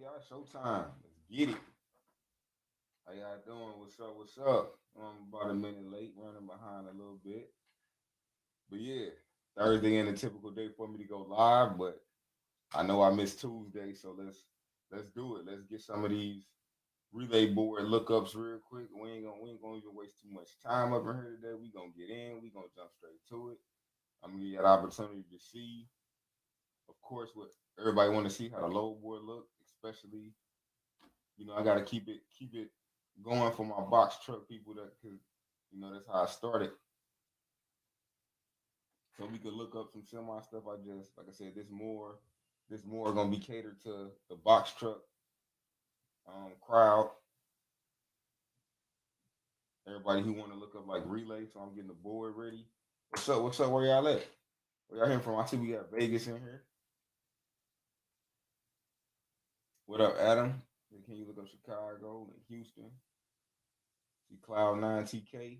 y'all? Showtime. Let's get it. How y'all doing? What's up? What's up? I'm about a minute late, running behind a little bit. But yeah, Thursday ain't a typical day for me to go live, but I know I missed Tuesday, so let's do it. Let's get some of these relay board lookups real quick. We ain't gonna even waste too much time up in here today. We gonna get in. We gonna jump straight to it. I'm gonna give you an opportunity to see, of course, what everybody want to see how the load board look, especially I gotta keep it going for my box truck people that cause that's how I started. So we could look up some semi stuff. I just like I said, this more gonna be catered to the box truck crowd. Everybody who wanna look up like relay. So I'm getting the board ready. What's up? What's up? Where y'all at? Where y'all here from? I see we got Vegas in here. What up, Adam? Can you look up Chicago and Houston? See Cloud9 TK.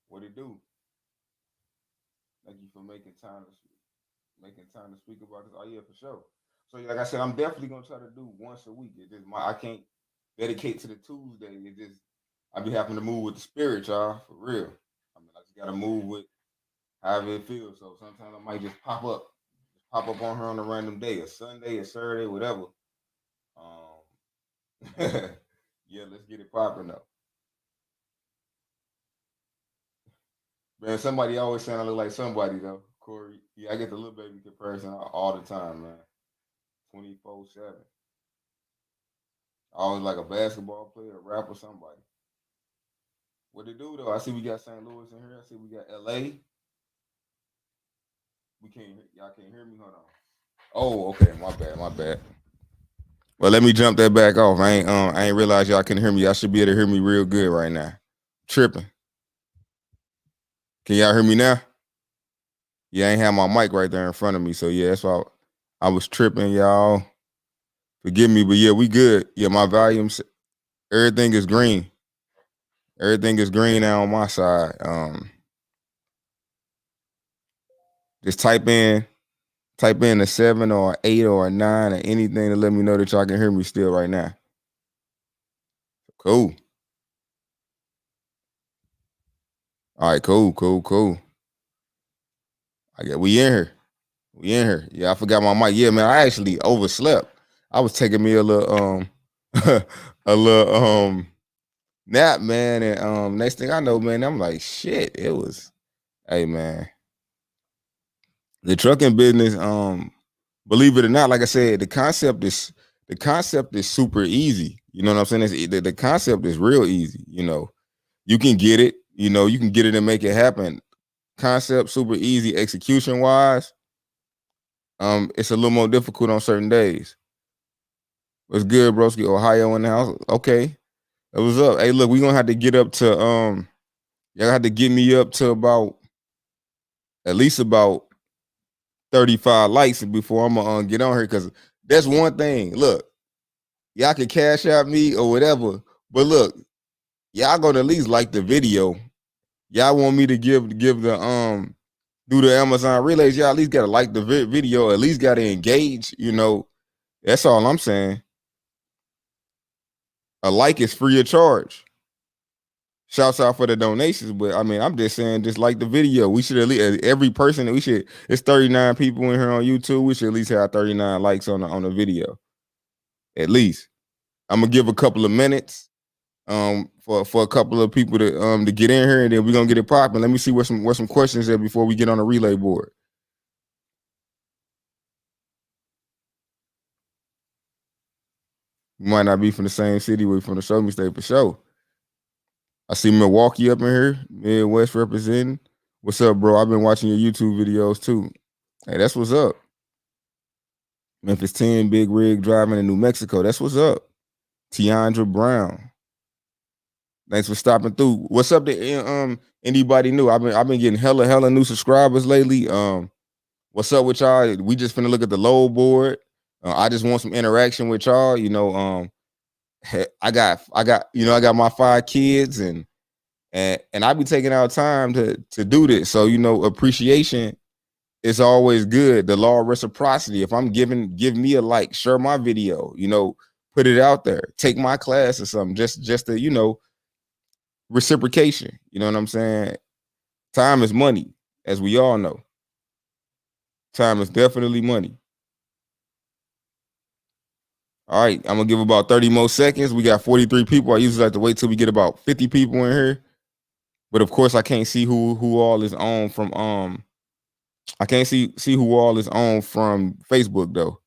What it do? Thank you for making time to speak about this. Oh yeah, for sure. So like I said, I'm definitely gonna try to do once a week. It just I can't dedicate to the Tuesday. It just I be having to move with the spirit, y'all, for real. I mean, I just gotta move with however it feels. So sometimes I might just pop up on her on a random day, a Sunday, a Saturday, whatever. Um, yeah, let's get it popping up. Man, somebody always saying I look like somebody though. Corey, yeah, I get the little baby comparison all the time, man. 24/7. Always like a basketball player, a rapper, somebody. What it do though? I see we got St. Louis in here. I see we got LA. Y'all can't hear me. Hold on. Oh, okay. My bad. My bad. Well, let me jump that back off. I ain't realize y'all can hear me. Y'all should be able to hear me real good right now. Tripping. Can y'all hear me now? Yeah, I ain't have my mic right there in front of me. So yeah, that's why I was tripping, y'all. Forgive me, but yeah, we good. Yeah, my volumes, everything is green. Everything is green now on my side. Just type in a 7 or 8 or a 9 or anything to let me know that y'all can hear me still right now. Cool. All right, cool. I get we in here. We in here. Yeah, I forgot my mic. Yeah, man, I actually overslept. I was taking me a little a little nap, man, and next thing I know, man, I'm like, shit, it was hey man. The trucking business, believe it or not, like I said, the concept is super easy. You know what I'm saying? The concept is real easy. You can get it. You can get it and make it happen. Concept super easy. Execution wise, it's a little more difficult on certain days. What's good, broski? Ohio in the house. Okay, it was up. Hey, look, we gonna have to get up to y'all have to get me up to about at least about 35 likes before I'm gonna get on here because that's one thing. Look, y'all can cash out me or whatever, but look, y'all gonna at least like the video. Y'all want me to give the do the Amazon relays? Y'all at least gotta like the video. At least gotta engage. That's all I'm saying. A like is free of charge. Shouts out for the donations, but I mean, I'm just saying, just like the video. We should at least every person. It's 39 people in here on YouTube. We should at least have 39 likes on the video. At least. I'm gonna give a couple of minutes for a couple of people to get in here, and then we're gonna get it popping. Let me see where some questions are before we get on the relay board. We might not be from the same city. We're from the Show Me State for sure. I see Milwaukee up in here, Midwest representing. What's up, bro? I've been watching your YouTube videos too. Hey, that's what's up. Memphis 10, Big Rig driving in New Mexico. That's what's up. Tiandra Brown. Thanks for stopping through. What's up to anybody new? I've been getting hella new subscribers lately. What's up with y'all? We just finna look at the load board. I just want some interaction with y'all. I got my 5 kids and I be taking out time to do this. So appreciation is always good. The law of reciprocity. If I'm give me a like, share my video. put it out there. Take my class or something. Just to, reciprocation. You know what I'm saying? Time is money, as we all know. Time is definitely money. All right, I'm gonna give about 30 more seconds. We got 43 people. I usually like to wait till we get about 50 people in here. But of course, I can't see who all is on from I can't see who all is on from Facebook though.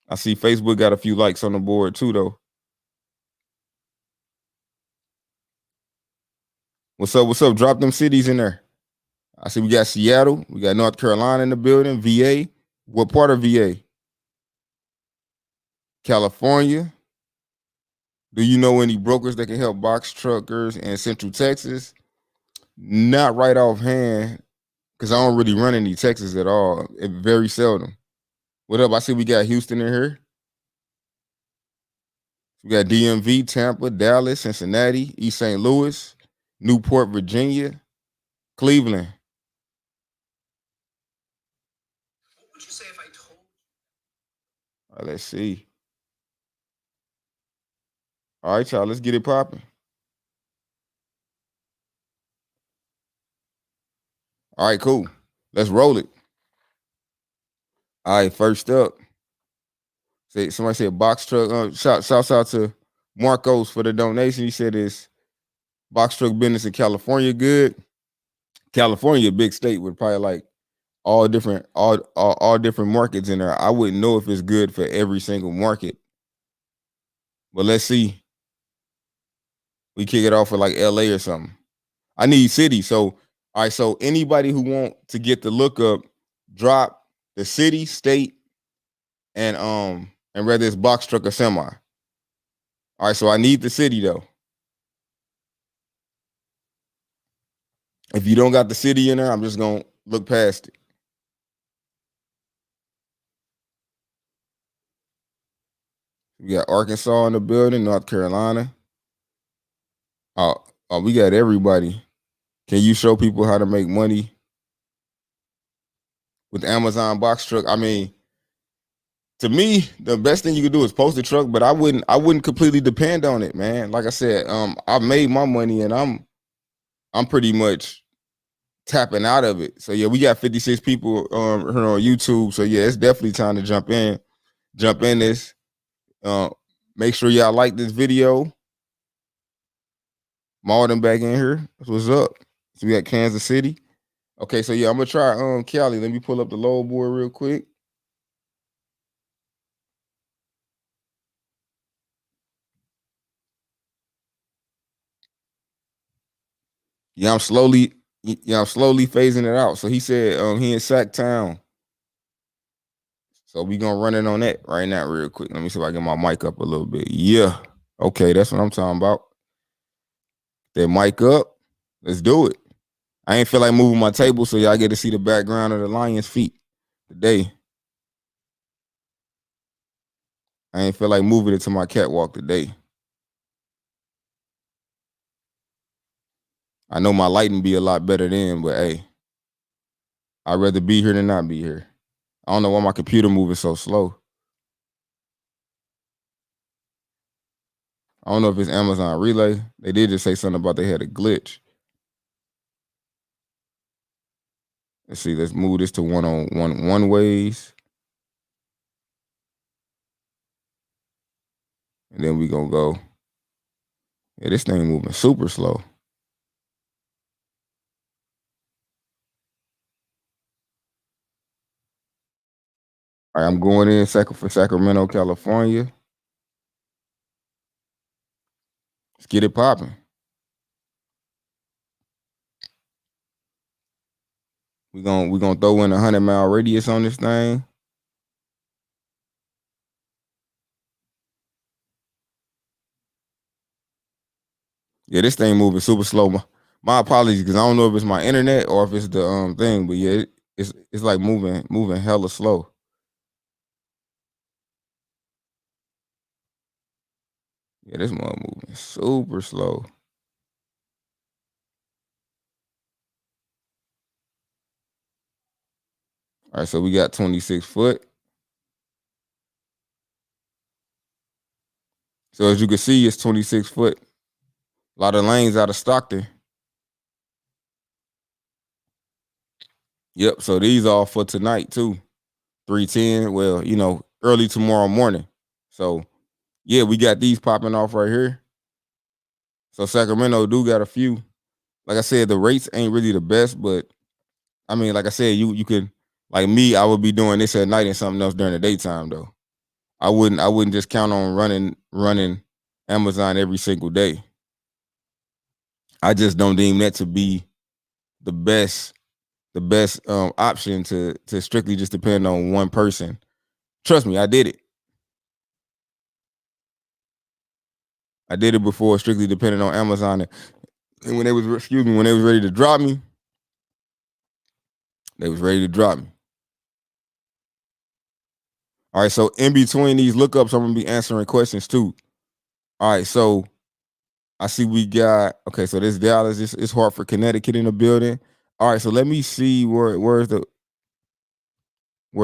I see Facebook got a few likes on the board too though. What's up? What's up? Drop them cities in there. I see we got Seattle, we got North Carolina in the building, VA. What part of VA? California. Do you know any brokers that can help box truckers in Central Texas? Not right offhand, because I don't really run any Texas at all. Very seldom. What up? I see we got Houston in here. We got DMV, Tampa, Dallas, Cincinnati, East St. Louis, Newport, Virginia, Cleveland. What would you say if I told? All right, let's see. All right, y'all, let's get it popping. All right, cool. Let's roll it. All right, first up. Somebody said box truck. Shouts out to Marcos for the donation. He said it's box truck business in California good. California, a big state with probably like all different markets in there. I wouldn't know if it's good for every single market. But let's see. We kick it off with like LA or something. I need city. So all right, so anybody who want to get the lookup, drop the city, state, and whether it's box truck or semi. All right, so I need the city though. If you don't got the city in there, I'm just gonna look past it. We got Arkansas in the building, North Carolina. Oh, we got everybody. Can you show people how to make money with Amazon box truck? I mean, to me, the best thing you could do is post a truck, but I wouldn't completely depend on it, man. Like I said, I made my money and I'm pretty much tapping out of it. So yeah, we got 56 people here on YouTube. So yeah, it's definitely time to jump in this. Make sure y'all like this video. Malden back in here. That's what's up. So we got Kansas City. Okay, so yeah, I'm gonna try Cali. Let me pull up the load board real quick. I'm slowly phasing it out. So he said he in Sacktown. So we gonna run it on that right now, real quick. Let me see if I get my mic up a little bit. Yeah. Okay, that's what I'm talking about. That mic up. Let's do it. I ain't feel like moving my table, so y'all get to see the background of the lion's feet today. I ain't feel like moving it to my catwalk today. I know my lighting be a lot better then, but hey, I'd rather be here than not be here. I don't know why my computer moving so slow. I don't know if it's Amazon Relay. They did just say something about they had a glitch. Let's see. Let's move this to one ways. And then we gonna go. Yeah, this thing moving super slow. All right, I'm going in for Sacramento, California. Let's get it popping. We gonna throw in a 100-mile radius on this thing. Yeah, this thing moving super slow. My apologies, because I don't know if it's my internet or if it's the thing, but yeah, it's like moving hella slow. Yeah, this mug moving super slow. All right, so we got 26 foot. So as you can see, it's 26 foot. A lot of lanes out of Stockton. Yep. So these are for tonight too. 310. Well, early tomorrow morning. So yeah, we got these popping off right here. So Sacramento do got a few. Like I said, the rates ain't really the best, but I mean, like I said, you could, like me, I would be doing this at night and something else during the daytime though. I wouldn't just count on running Amazon every single day. I just don't deem that to be the best option to strictly just depend on one person. Trust me, I did it. I did it before, strictly depending on Amazon. And when they was ready to drop me, they was ready to drop me. All right, so in between these lookups, I'm gonna be answering questions too. All right, so I see we got, okay, so this Dallas, it's Hartford, Connecticut in the building. All right, so let me see where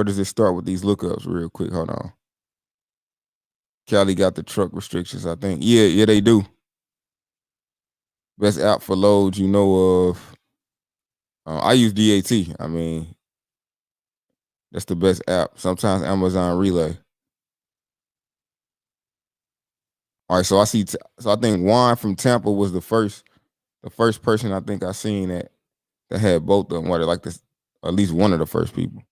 does it start with these lookups real quick? Hold on. Cali got the truck restrictions, I think. Yeah, they do. Best app for loads you know of. I use DAT. I mean, that's the best app. Sometimes Amazon Relay. All right, so I see. So I think Juan from Tampa was the first person I think I seen that had both of them. Or like this, at least one of the first people.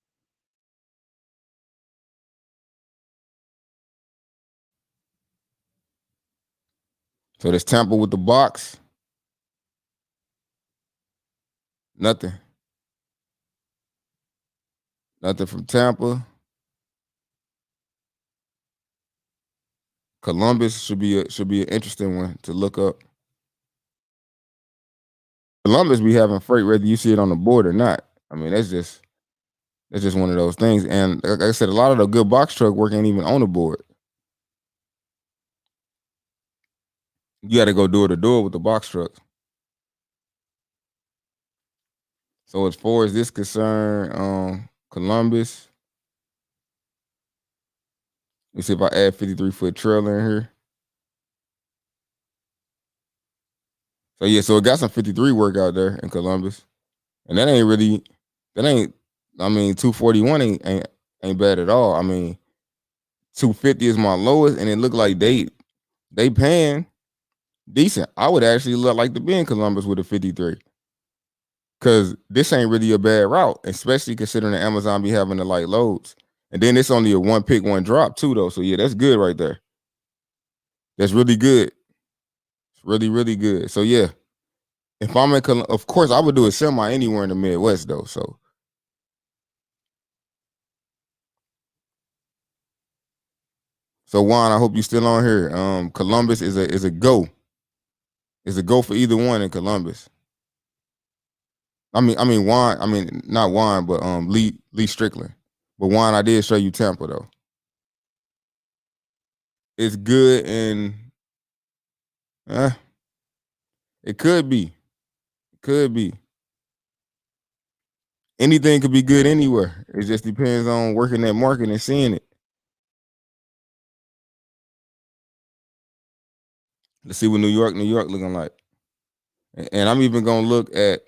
So there's Tampa with the box. Nothing. Nothing from Tampa. Columbus should be an interesting one to look up. Columbus be having freight whether you see it on the board or not. I mean, that's just one of those things. And like I said, a lot of the good box truck work ain't even on the board. You got to go door to door with the box trucks. So as far as this concern, Columbus. Let me see if I add 53-foot trailer in here. So yeah, so it got some 53 work out there in Columbus. And that ain't, I mean, 241 ain't bad at all. I mean, 250 is my lowest, and it looked like they paying decent. I would actually like to be in Columbus with a 53. Cause this ain't really a bad route, especially considering that Amazon be having the light loads. And then it's only a one pick, one drop too, though. So yeah, that's good right there. That's really good. It's really, really good. So yeah, if I'm in, of course, I would do a semi anywhere in the Midwest though. So Juan, I hope you still on here. Columbus is a go. Is a go for either one in Columbus. I mean Juan. I mean not Juan, but Lee Strickland. But Juan, I did show you Tampa though. It's good and it could be. Could be. Anything could be good anywhere. It just depends on working that market and seeing it. Let's see what New York looking like. And I'm even gonna look at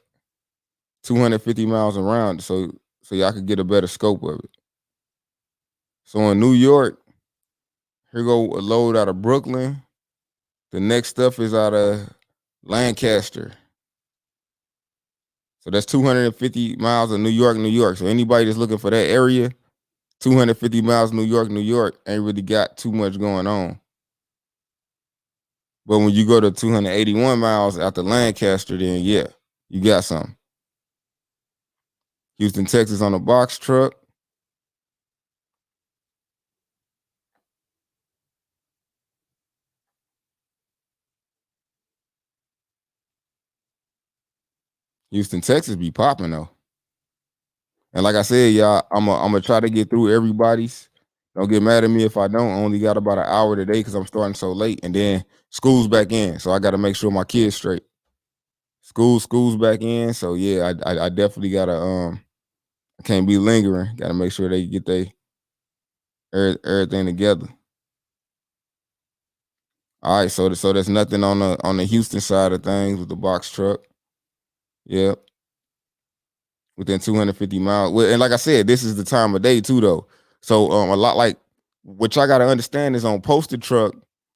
250 miles around so y'all could get a better scope of it. So in New York, here go a load out of Brooklyn. The next stuff is out of Lancaster. So that's 250 miles of New York, New York. So anybody that's looking for that area, 250 miles New York, New York ain't really got too much going on. But when you go to 281 miles out to Lancaster, then yeah, you got something. Houston, Texas on a box truck. Houston, Texas be popping though. And like I said, y'all, I'm gonna try to get through everybody's. Don't get mad at me if I don't. I only got about an hour today because I'm starting so late, and then school's back in, so I got to make sure my kids straight. School's back in, so yeah, I definitely gotta I can't be lingering. Got to make sure they get everything together. All right, so there's nothing on the Houston side of things with the box truck. Yep, within 250 miles. Well, and like I said, this is the time of day too, though. So a lot like what y'all got to understand is on posted truck.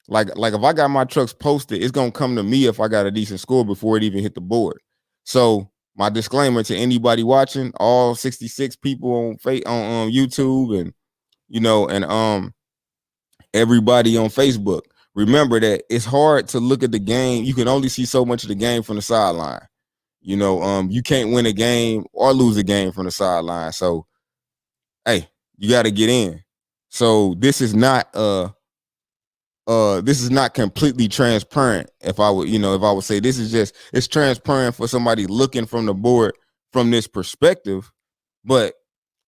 Like if I got my trucks posted, it's gonna come to me if I got a decent score before it even hit the board. So my disclaimer to anybody watching, all 66 people on YouTube and everybody on Facebook. Remember that it's hard to look at the game. You can only see so much of the game from the sideline. You can't win a game or lose a game from the sideline. So, hey, you got to get in. So this is not completely transparent. If I would say this is just it's transparent for somebody looking from the board from this perspective, but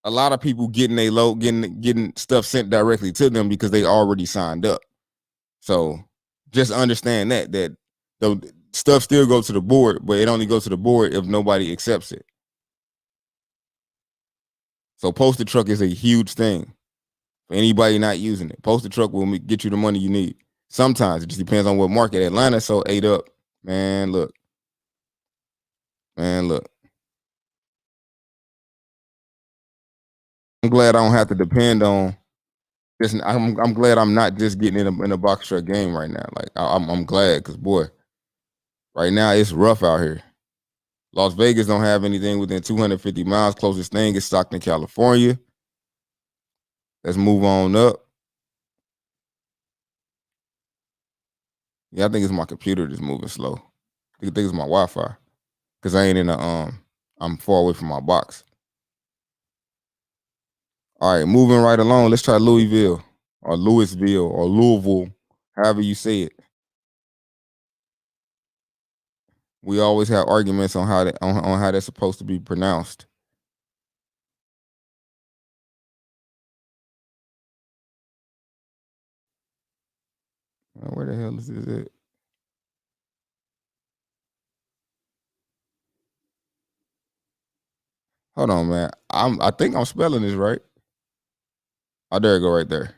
a lot of people getting stuff sent directly to them because they already signed up. So just understand that the stuff still goes to the board, but it only goes to the board if nobody accepts it. So posted truck is a huge thing for anybody not using it. Posted truck will get you the money you need. Sometimes it just depends on what market. Atlanta so ate up, man. Look. I'm glad I don't have to depend on this. I'm glad I'm not just getting in a box truck game right now. Like I'm glad because boy, right now it's rough out here. Las Vegas don't have anything within 250 miles. Closest thing is Stockton, California. Let's move on up. Yeah, I think it's my computer that's moving slow. I think it's my Wi-Fi because I ain't in I'm far away from my box. All right, moving right along. Let's try Louisville or Louisville, however you say it. We always have arguments on on how that's supposed to be pronounced. Where the hell is this at? Hold on, man. I think I'm spelling this right. Oh, there it go right there.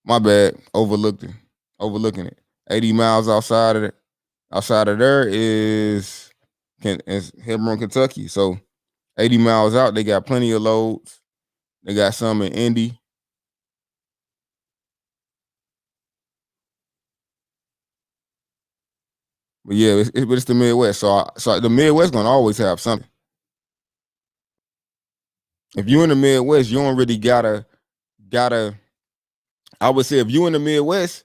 My bad. Overlooking it. 80 miles outside of it. Outside of there is Hebron, Kentucky. So 80 miles out, they got plenty of loads. They got some in Indy. But yeah, it's the Midwest. So the Midwest gonna always have something. If you in the Midwest, you don't really gotta. I would say if you in the Midwest,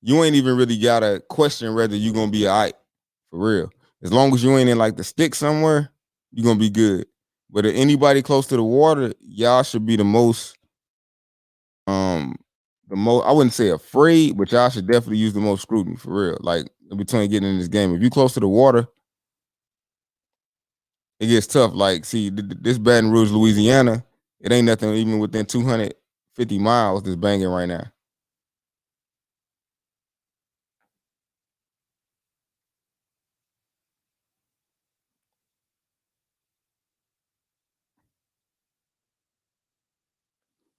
you ain't even really gotta question whether you gonna be alright for real. As long as you ain't in like the stick somewhere, you gonna be good. But if anybody close to the water, y'all should be um the most. I wouldn't say afraid, but y'all should definitely use the most scrutiny for real. Like between getting in this game, if you close to the water, it gets tough. Like, see, this Baton Rouge, Louisiana, it ain't nothing even within 250 miles that's banging right now.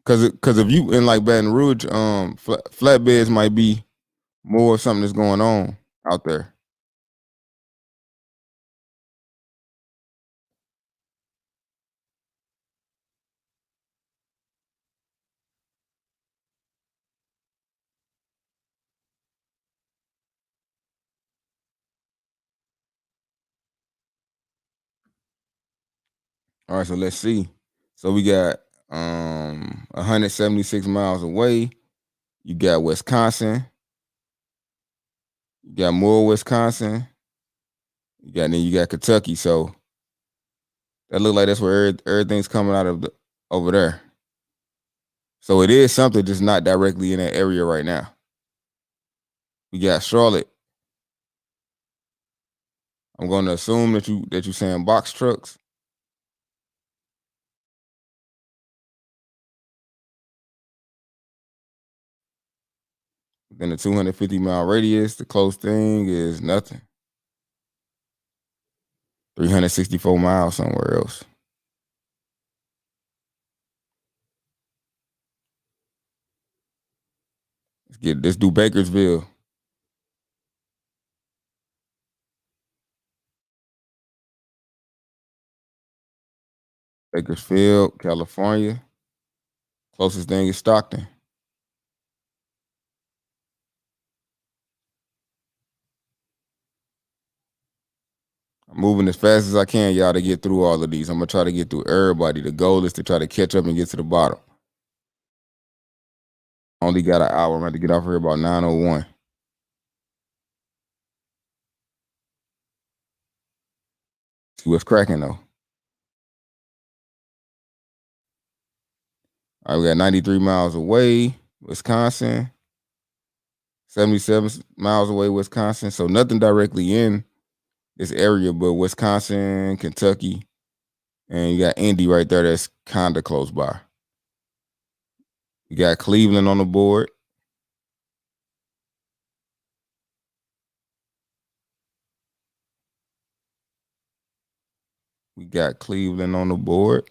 Cause if you in like Baton Rouge, flatbeds might be more of something that's going on out there. All right, so let's see. So we got 176 miles away. You got Wisconsin. You got more Wisconsin. You got Kentucky. So that look like that's where everything's coming out of over there. So it is something just not directly in that area right now. We got Charlotte. I'm going to assume that you saying box trucks. Within the 250-mile radius, the close thing is nothing. 364 miles somewhere else. Let's do Bakersfield. Bakersfield, California. Closest thing is Stockton. I'm moving as fast as I can, y'all, to get through all of these. I'm gonna try to get through everybody. The goal is to try to catch up and get to the bottom. Only got an hour. I'm about to get off here about 9:01. See what's cracking though. All right, we got 93 miles away, Wisconsin. 77 miles away, Wisconsin. So nothing directly in this area, but Wisconsin, Kentucky, and you got Indy right there that's kind of close by. You got Cleveland on the board. We got Cleveland on the board.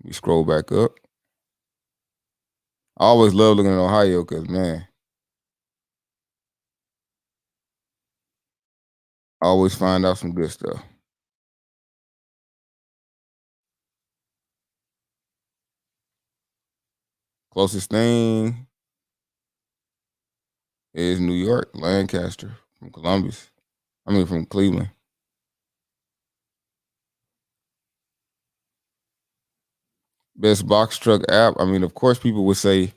We scroll back up. I always love looking at Ohio because, man, I always find out some good stuff. Closest thing is New York, Lancaster from Columbus. I mean, from Cleveland. Best box truck app. I mean, of course, people would say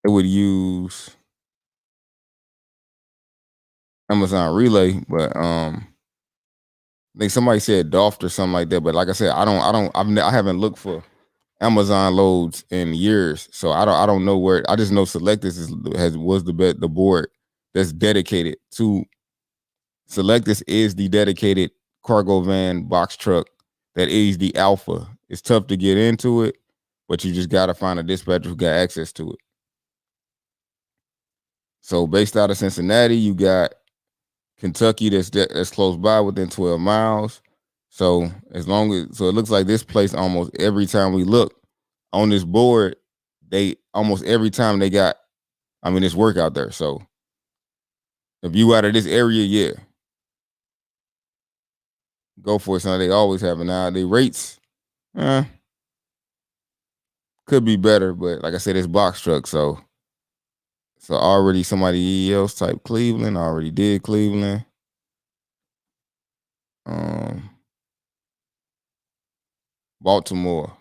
they would use Amazon Relay, but I think somebody said Dolph or something like that. But like I said, I haven't looked for Amazon loads in years, so I don't know where. I just know Selectus was the board that's dedicated to. Selectus is the dedicated cargo van box truck that is the alpha. It's tough to get into it, but you just got to find a dispatcher who got access to it. So based out of Cincinnati, you got Kentucky that's close by within 12 miles. So it looks like this place almost every time we look on this board, they almost every time they got, it's work out there. So if you out of this area, yeah, go for it. Son. They always have it. Now the rates, could be better, but like I said, it's box truck. So already somebody else type Cleveland. I already did Cleveland. Baltimore.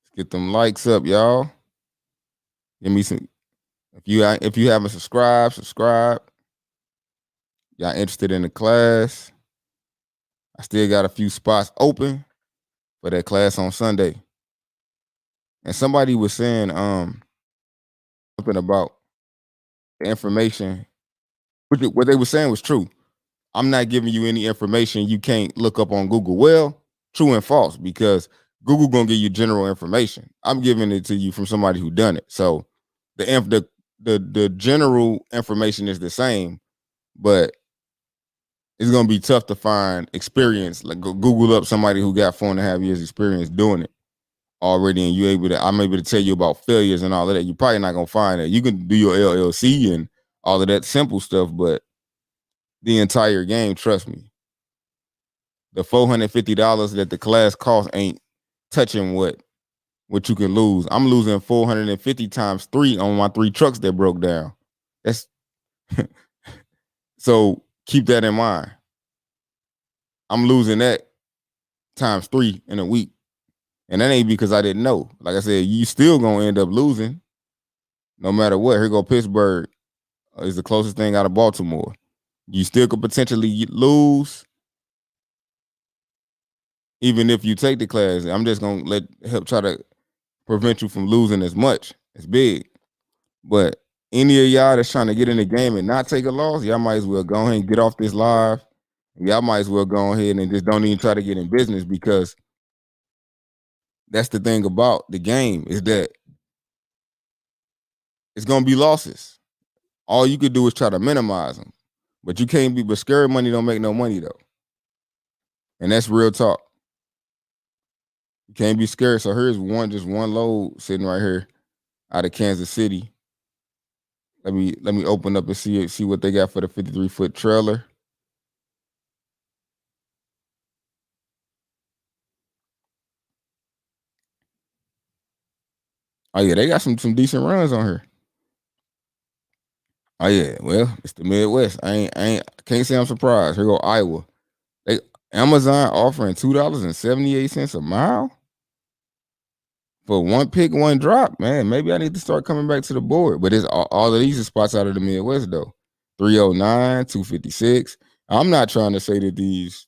Let's get them likes up, y'all. Give me some. If you haven't subscribed, subscribe. Y'all interested in the class? I still got a few spots open for that class on Sunday. And somebody was saying something about the information. What they were saying was true. I'm not giving you any information you can't look up on Google. Well, true and false, because Google gonna give you general information. I'm giving it to you from somebody who done it. So the general information is the same, but it's gonna be tough to find experience. Like go Google up somebody who got 4.5 years experience doing it already, and I'm able to tell you about failures and all of that. You're probably not gonna find that. You can do your LLC and all of that simple stuff, but the entire game, trust me, the $450 that the class costs ain't touching what you can lose. I'm losing 450 times 3 on my 3 trucks that broke down. That's so keep that in mind. I'm losing that times 3 in a week. And that ain't because I didn't know. Like I said, you still gonna end up losing no matter what. Here go Pittsburgh is the closest thing out of Baltimore. You still could potentially lose even if you take the class. I'm just gonna help try to prevent you from losing as much. It's big. But any of y'all that's trying to get in the game and not take a loss, y'all might as well go ahead and get off this live. Y'all might as well go ahead and just don't even try to get in business, because that's the thing about the game, is that it's gonna be losses. All you could do is try to minimize them. But you can't but scary money don't make no money though. And that's real talk. You can't be scared. So here's just one load sitting right here out of Kansas City. Let me open up and see what they got for the 53-foot trailer. Oh yeah, they got some decent runs on here. Oh yeah, well, it's the Midwest. Can't say I'm surprised. Here go Iowa. They Amazon offering $2.78 a mile for one pick, one drop. Man, maybe I need to start coming back to the board. But it's all of these are spots out of the Midwest though. 309, 256. I'm not trying to say that these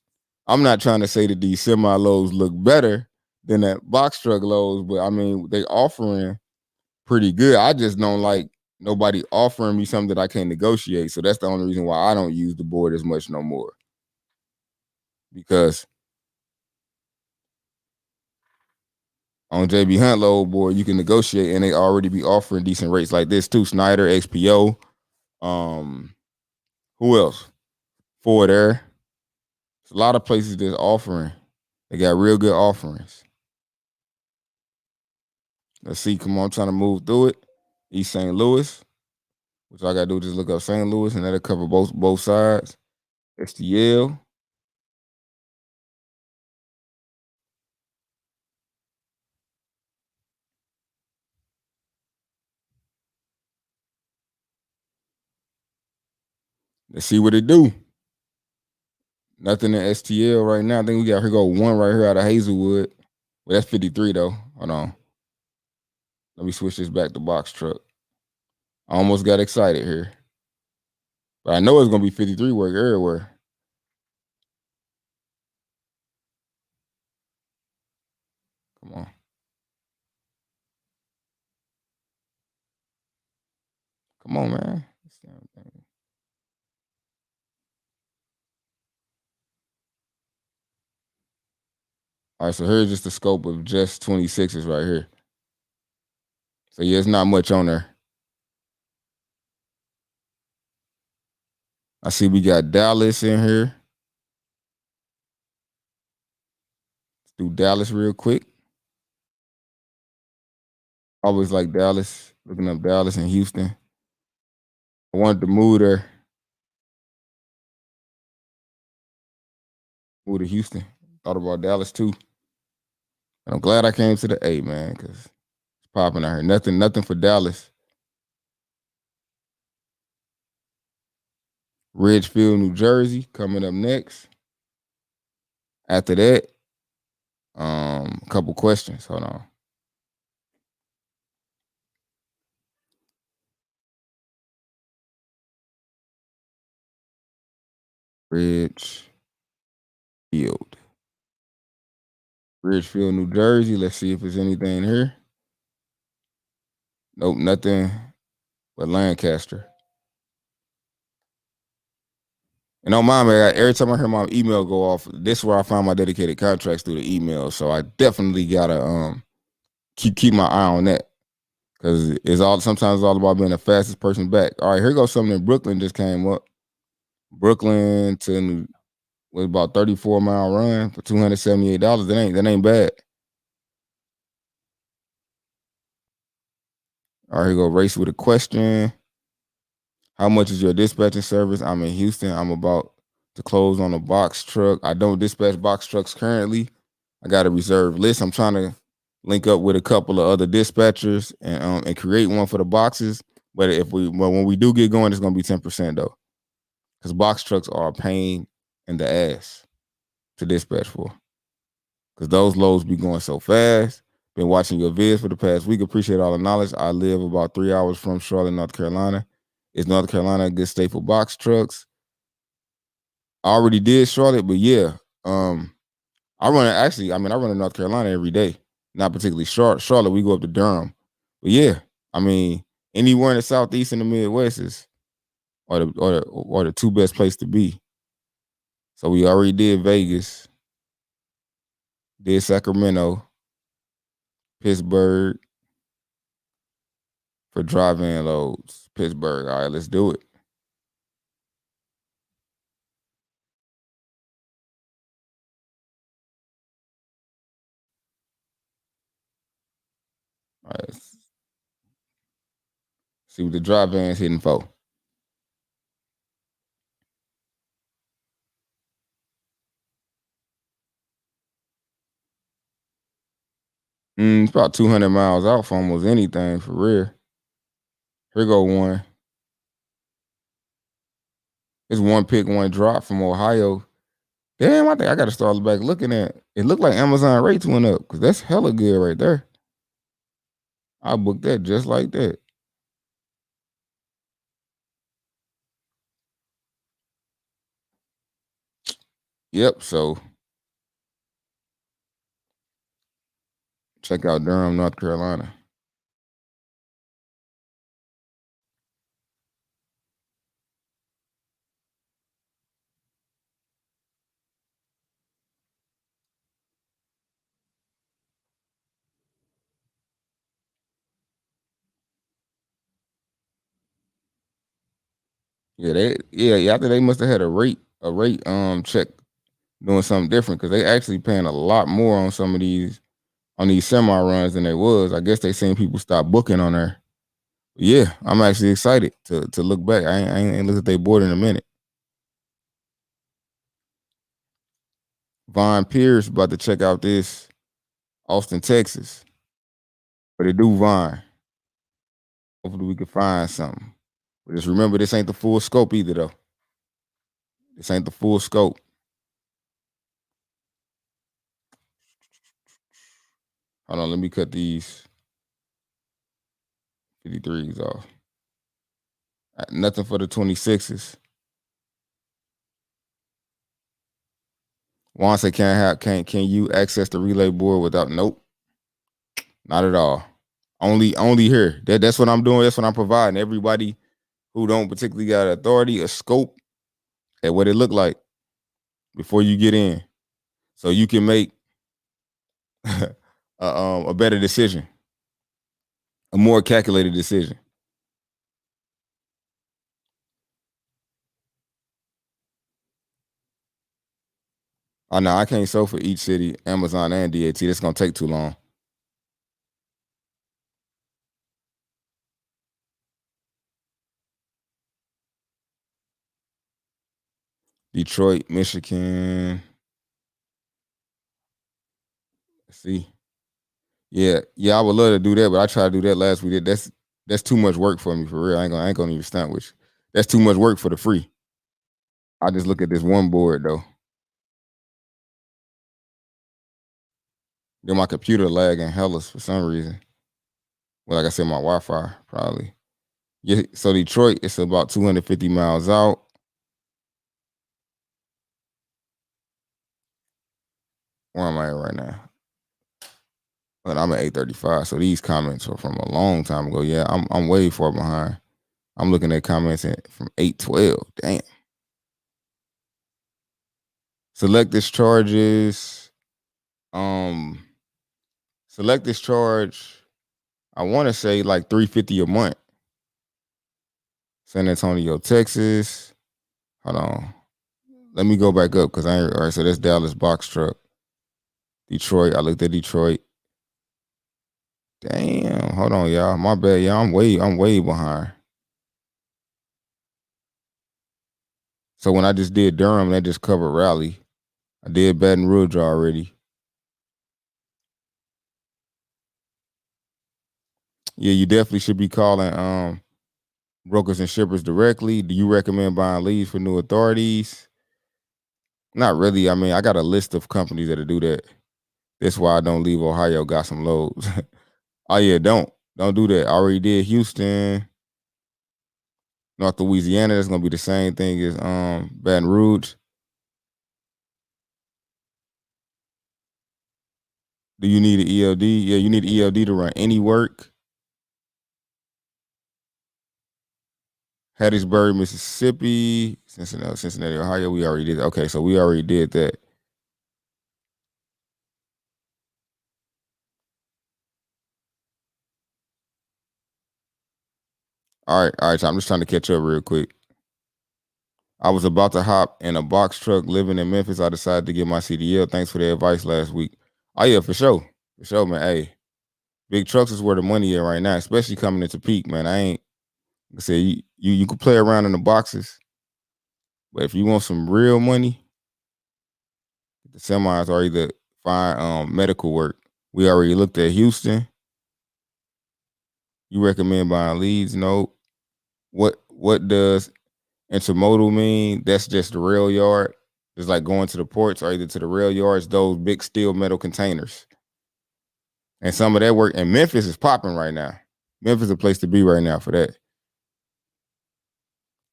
semi lows look better than that box truck lows, but I mean they offering pretty good. I just don't like nobody offering me something that I can't negotiate. So that's the only reason why I don't use the board as much no more. Because on JB Hunt low board, you can negotiate and they already be offering decent rates like this too. Snyder, XPO. Who else? Ford Air. There's a lot of places that's offering. They got real good offerings. Let's see. Come on, I'm trying to move through it. East St. Louis. Which I gotta do is just look up St. Louis and that'll cover both sides. STL. Let's see what it do. Nothing in STL right now. I think we got here go one right here out of Hazelwood. Well, that's 53 though. Hold on. Let me switch this back to box truck. I almost got excited here. But I know it's gonna be 53 work everywhere. Come on. Come on, man. All right, so here's just the scope of just 26s right here. So yeah, it's not much on there. I see we got Dallas in here. Let's do Dallas real quick. Always like Dallas. Looking up Dallas and Houston. I wanted to move there. Move to Houston. Thought about Dallas too. And I'm glad I came to the A, man, because it's popping out here. Nothing for Dallas. Ridgefield, New Jersey, coming up next. After that, a couple questions. Hold on. Ridgefield. Ridgefield, New Jersey. Let's see if there's anything here. Nope, nothing but Lancaster. And on my man, every time I hear my email go off, this is where I find my dedicated contracts through the email. So I definitely gotta keep my eye on that. Cause sometimes it's all about being the fastest person back. All right, here goes something in Brooklyn just came up. Brooklyn to was about 34-mile run for $278. That ain't bad. All right, here go race with a question. How much is your dispatching service? I'm in Houston. I'm about to close on a box truck. I don't dispatch box trucks currently. I got a reserved list. I'm trying to link up with a couple of other dispatchers and create one for the boxes. But when we do get going, it's gonna be 10% though, because box trucks are a pain in the ass to dispatch for, because those loads be going so fast. Been watching your vids for the past week. Appreciate all the knowledge. I live about 3 hours from Charlotte, North Carolina. Is North Carolina a good state for box trucks? I already did Charlotte, but yeah, I run to North Carolina every day. Not particularly Charlotte. We go up to Durham, but yeah, I mean anywhere in the Southeast and the Midwest are the two best places to be. So we already did Vegas, did Sacramento, Pittsburgh for drive-in loads. Pittsburgh. All right, let's do it. All right. See what the drop band's hitting for. It's about 200 miles out for almost anything, for real. Here go one. It's one pick, one drop from Ohio. Damn, I think I got to start back looking at it. It looked like Amazon rates went up because that's hella good right there. I booked that just like that. Yep, so check out Durham, North Carolina. Yeah, I think they must have had a rate check doing something different because they actually paying a lot more on these semi runs than they was. I guess they seen people stop booking on there. Yeah, I'm actually excited to look back. I ain't looked at their board in a minute. Von Pierce about to check out this Austin, Texas. But it do Vine. Hopefully we can find something. But just remember, this ain't the full scope either, though. This ain't the full scope. Hold on, let me cut these 53s off. Nothing for the 26s. Juan said, can you access the relay board without? Nope, not at all. Only here. That's what I'm doing. That's what I'm providing. Everybody who don't particularly got authority, a scope at what it look like before you get in, so you can make a better decision, a more calculated decision. Oh no, I can't sell for each city, Amazon and DAT. That's gonna take too long. Detroit, Michigan. Let's see. Yeah, I would love to do that, but I tried to do that last week. That's too much work for me, for real. I ain't gonna even stunt with you. That's too much work for the free. I just look at this one board though. Then my computer lagging hellas for some reason. Well, like I said, my Wi-Fi probably. Yeah, so Detroit, it's about 250 miles out. Where am I at right now? But I'm at 835. So these comments are from a long time ago. Yeah, I'm way far behind. I'm looking at comments from 812. Damn. Select this charges. Um, select this charge. I want to say like 350 a month. San Antonio, Texas. Hold on. Let me go back up because I ain't all right. So that's Dallas box truck. Detroit. I looked at Detroit. Damn. Hold on, y'all. My bad, y'all. I'm way behind. So when I just did Durham, that just covered Raleigh. I did Baton Rouge already. Yeah, you definitely should be calling brokers and shippers directly. Do you recommend buying leads for new authorities? Not really. I mean, I got a list of companies that'll do that. That's why I don't leave Ohio. Got some loads. Oh yeah, don't do that. I already did Houston, North Louisiana. That's gonna be the same thing as Baton Rouge. Do you need an ELD? Yeah, you need an ELD to run any work. Hattiesburg, Mississippi, Cincinnati, Ohio. We already did. Okay, so we already did that. All right. So I'm just trying to catch up real quick. I was about to hop in a box truck living in Memphis. I decided to get my CDL. Thanks for the advice last week. Oh yeah, for sure, man. Hey, big trucks is where the money is right now, especially coming into peak, man. I said you can play around in the boxes, but if you want some real money, the semis are either find medical work. We already looked at Houston. You recommend buying leads? No. What does intermodal mean? That's just the rail yard. It's like going to the ports or either to the rail yards, those big steel metal containers. And some of that work, and Memphis is popping right now. Memphis is a place to be right now for that.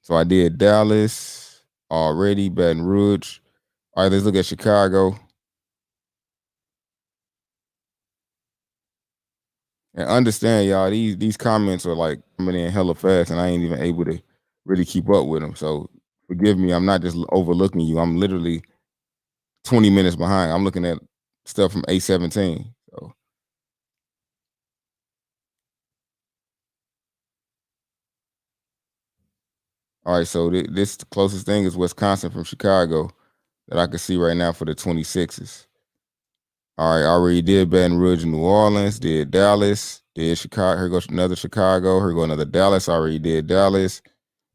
So I did Dallas already, Baton Rouge. All right, let's look at Chicago. And understand, y'all, these comments are like coming in hella fast, and I ain't even able to really keep up with them. So forgive me, I'm not just overlooking you. I'm literally 20 minutes behind. I'm looking at stuff from 8:17. So all right, so this the closest thing is Wisconsin from Chicago that I can see right now for the 26s. All right, I already did Baton Rouge and New Orleans, did Dallas, did Chicago. Here goes another Chicago. Here go another Dallas. I already did Dallas.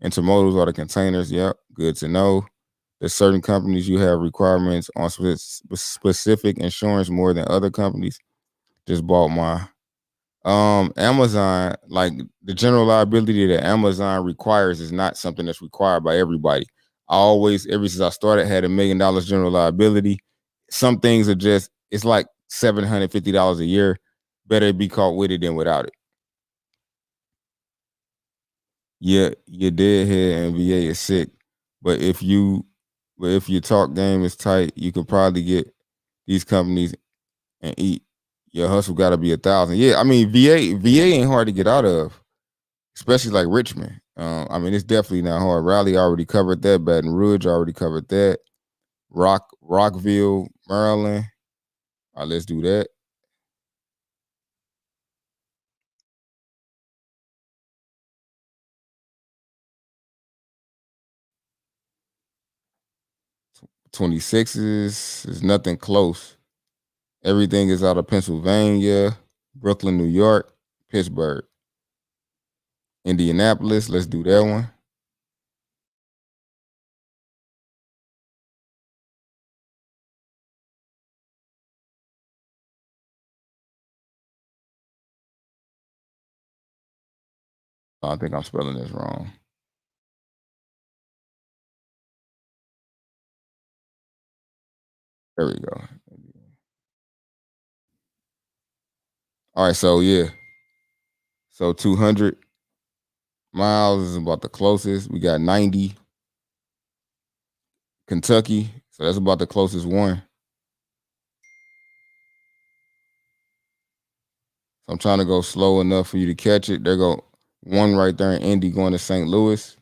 Intermodals are the containers. Yep, good to know. There's certain companies you have requirements on specific insurance more than other companies. Just bought my Amazon, like the general liability that Amazon requires is not something that's required by everybody. I always, ever since I started, had $1 million general liability. Some things are just, it's like $750 a year. Better be caught with it than without it. Yeah, your deadhead and VA is sick. But if your talk game is tight, you could probably get these companies and eat. Your hustle gotta be 1,000. Yeah, I mean VA ain't hard to get out of, especially like Richmond. I mean, it's definitely not hard. Raleigh already covered that. Baton Rouge already covered that. Rockville, Maryland. All right, let's do that. 26s is nothing close. Everything is out of Pennsylvania, Brooklyn, New York, Pittsburgh, Indianapolis. Let's do that one. I think I'm spelling this wrong. There we go. All right, so yeah. So 200 miles is about the closest. We got 90 Kentucky. So that's about the closest one. So I'm trying to go slow enough for you to catch it. There go one right there in Indy going to St. Louis.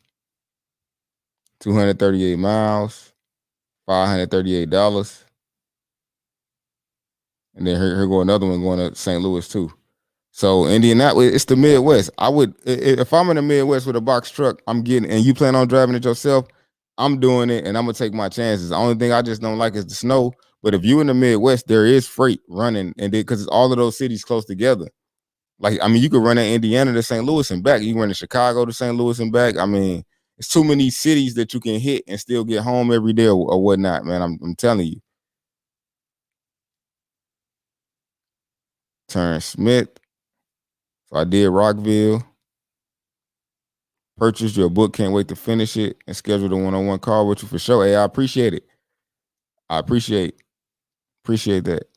238 miles, $538. And then here go another one going to St. Louis too. So Indianapolis, it's the Midwest. I would, if I'm in the Midwest with a box truck, I'm getting, and you plan on driving it yourself, I'm doing it, and I'm gonna take my chances. The only thing I just don't like is the snow. But if you in the Midwest, there is freight running, and because all of those cities close together. Like, I mean, you could run in Indiana to St. Louis and back. You can run to Chicago to St. Louis and back. I mean, it's too many cities that you can hit and still get home every day or whatnot, man. I'm telling you. Turn Smith. So I did Rockville. Purchased your book. Can't wait to finish it and schedule the one-on-one call with you for sure. Hey, I appreciate it. I appreciate that.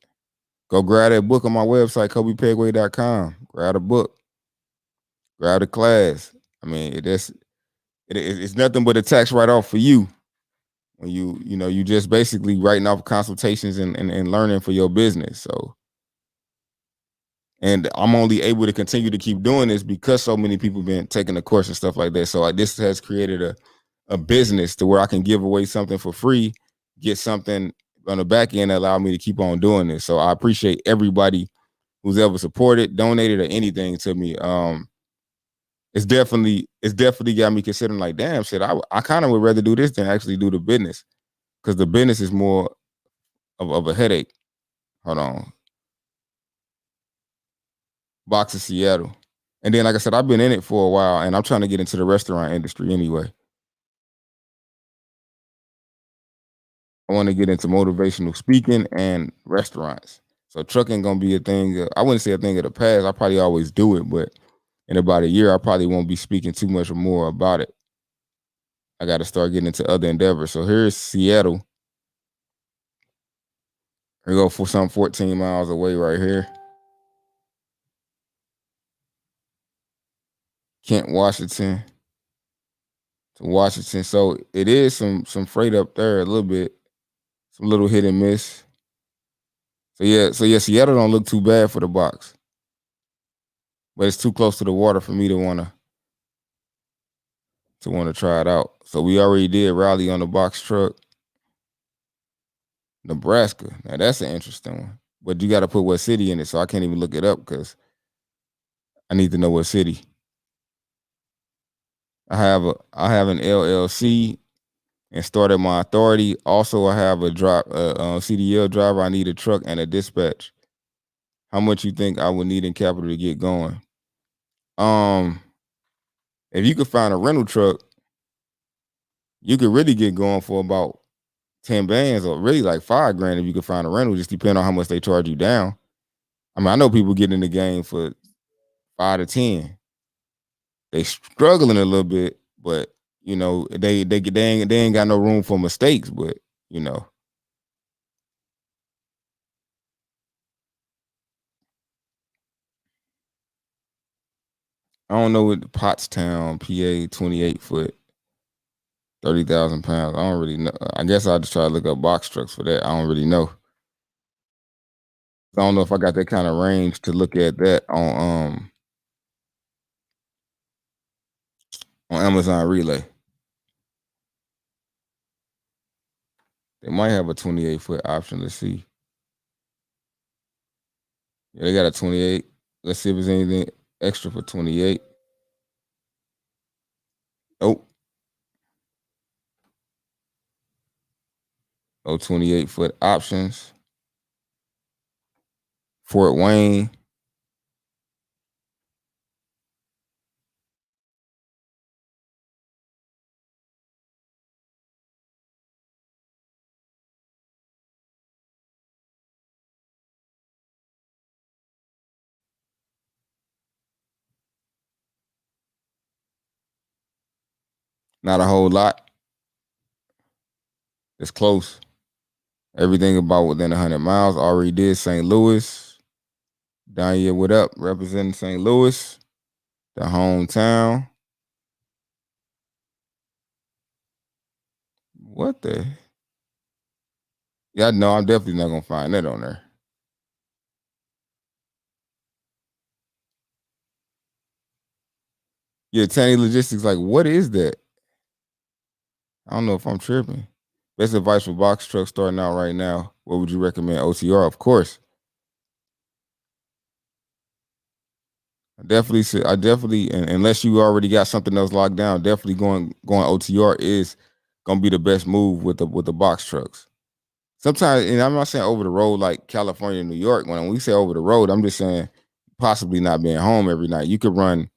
Go grab that book on my website, CobyPegway.com. Grab a book. Grab the class. I mean, it's nothing but a tax write-off for you. When you just basically writing off consultations and learning for your business. So, and I'm only able to continue to keep doing this because so many people been taking the course and stuff like that. So this has created a business to where I can give away something for free, get something on the back end that allow me to keep on doing this. So I appreciate everybody who's ever supported, donated, or anything to me. It's definitely got me considering like, damn shit, I kind of would rather do this than actually do the business because the business is more of a headache. Hold on. Box of Seattle. And then, like I said, I've been in it for a while, and I'm trying to get into the restaurant industry anyway. I want to get into motivational speaking and restaurants. So trucking gonna be a thing. I wouldn't say a thing of the past. I probably always do it, but in about a year, I probably won't be speaking too much or more about it. I got to start getting into other endeavors. So here's Seattle. We go for some 14 miles away right here. Kent, Washington to Washington. So it is some freight up there a little bit, some little hit and miss. So yeah, Seattle don't look too bad for the box, but it's too close to the water for me to want to try it out. So we already did Raleigh on the box truck. Nebraska. Now that's an interesting one, but you got to put what city in it. So I can't even look it up because I need to know what city. I have an LLC and started my authority. Also, I have a CDL driver. I need a truck and a dispatch. How much you think I would need in capital to get going? Um, if you could find a rental truck, you could really get going for about 10 bands or really like 5 grand if you could find a rental, just depending on how much they charge you down. I mean, I know people get in the game for 5 to 10. They struggling a little bit, but they ain't got no room for mistakes. But you know, I don't know what Pottstown, PA, 28 foot, 30,000 pounds. I don't really know. I guess I'll just try to look up box trucks for that. I don't really know. I don't know if I got that kind of range to look at that on Amazon Relay. They might have a 28 foot option. Let's see. Yeah, they got a 28. Let's see if there's anything extra for 28. Oh, no 28 foot options. Fort Wayne. Not a whole lot. It's close. Everything about within 100 miles. Already did St. Louis. Danya, what up? Representing St. Louis, the hometown. What the? Yeah, no, I'm definitely not gonna find that on there. Yeah, Tanny Logistics, like, what is that? I don't know if I'm tripping. Best advice for box trucks starting out right now. What would you recommend? OTR, of course. I definitely, unless you already got something else locked down, definitely going OTR is gonna be the best move with the box trucks. Sometimes, and I'm not saying over the road like California and New York. When we say over the road, I'm just saying possibly not being home every night. You could run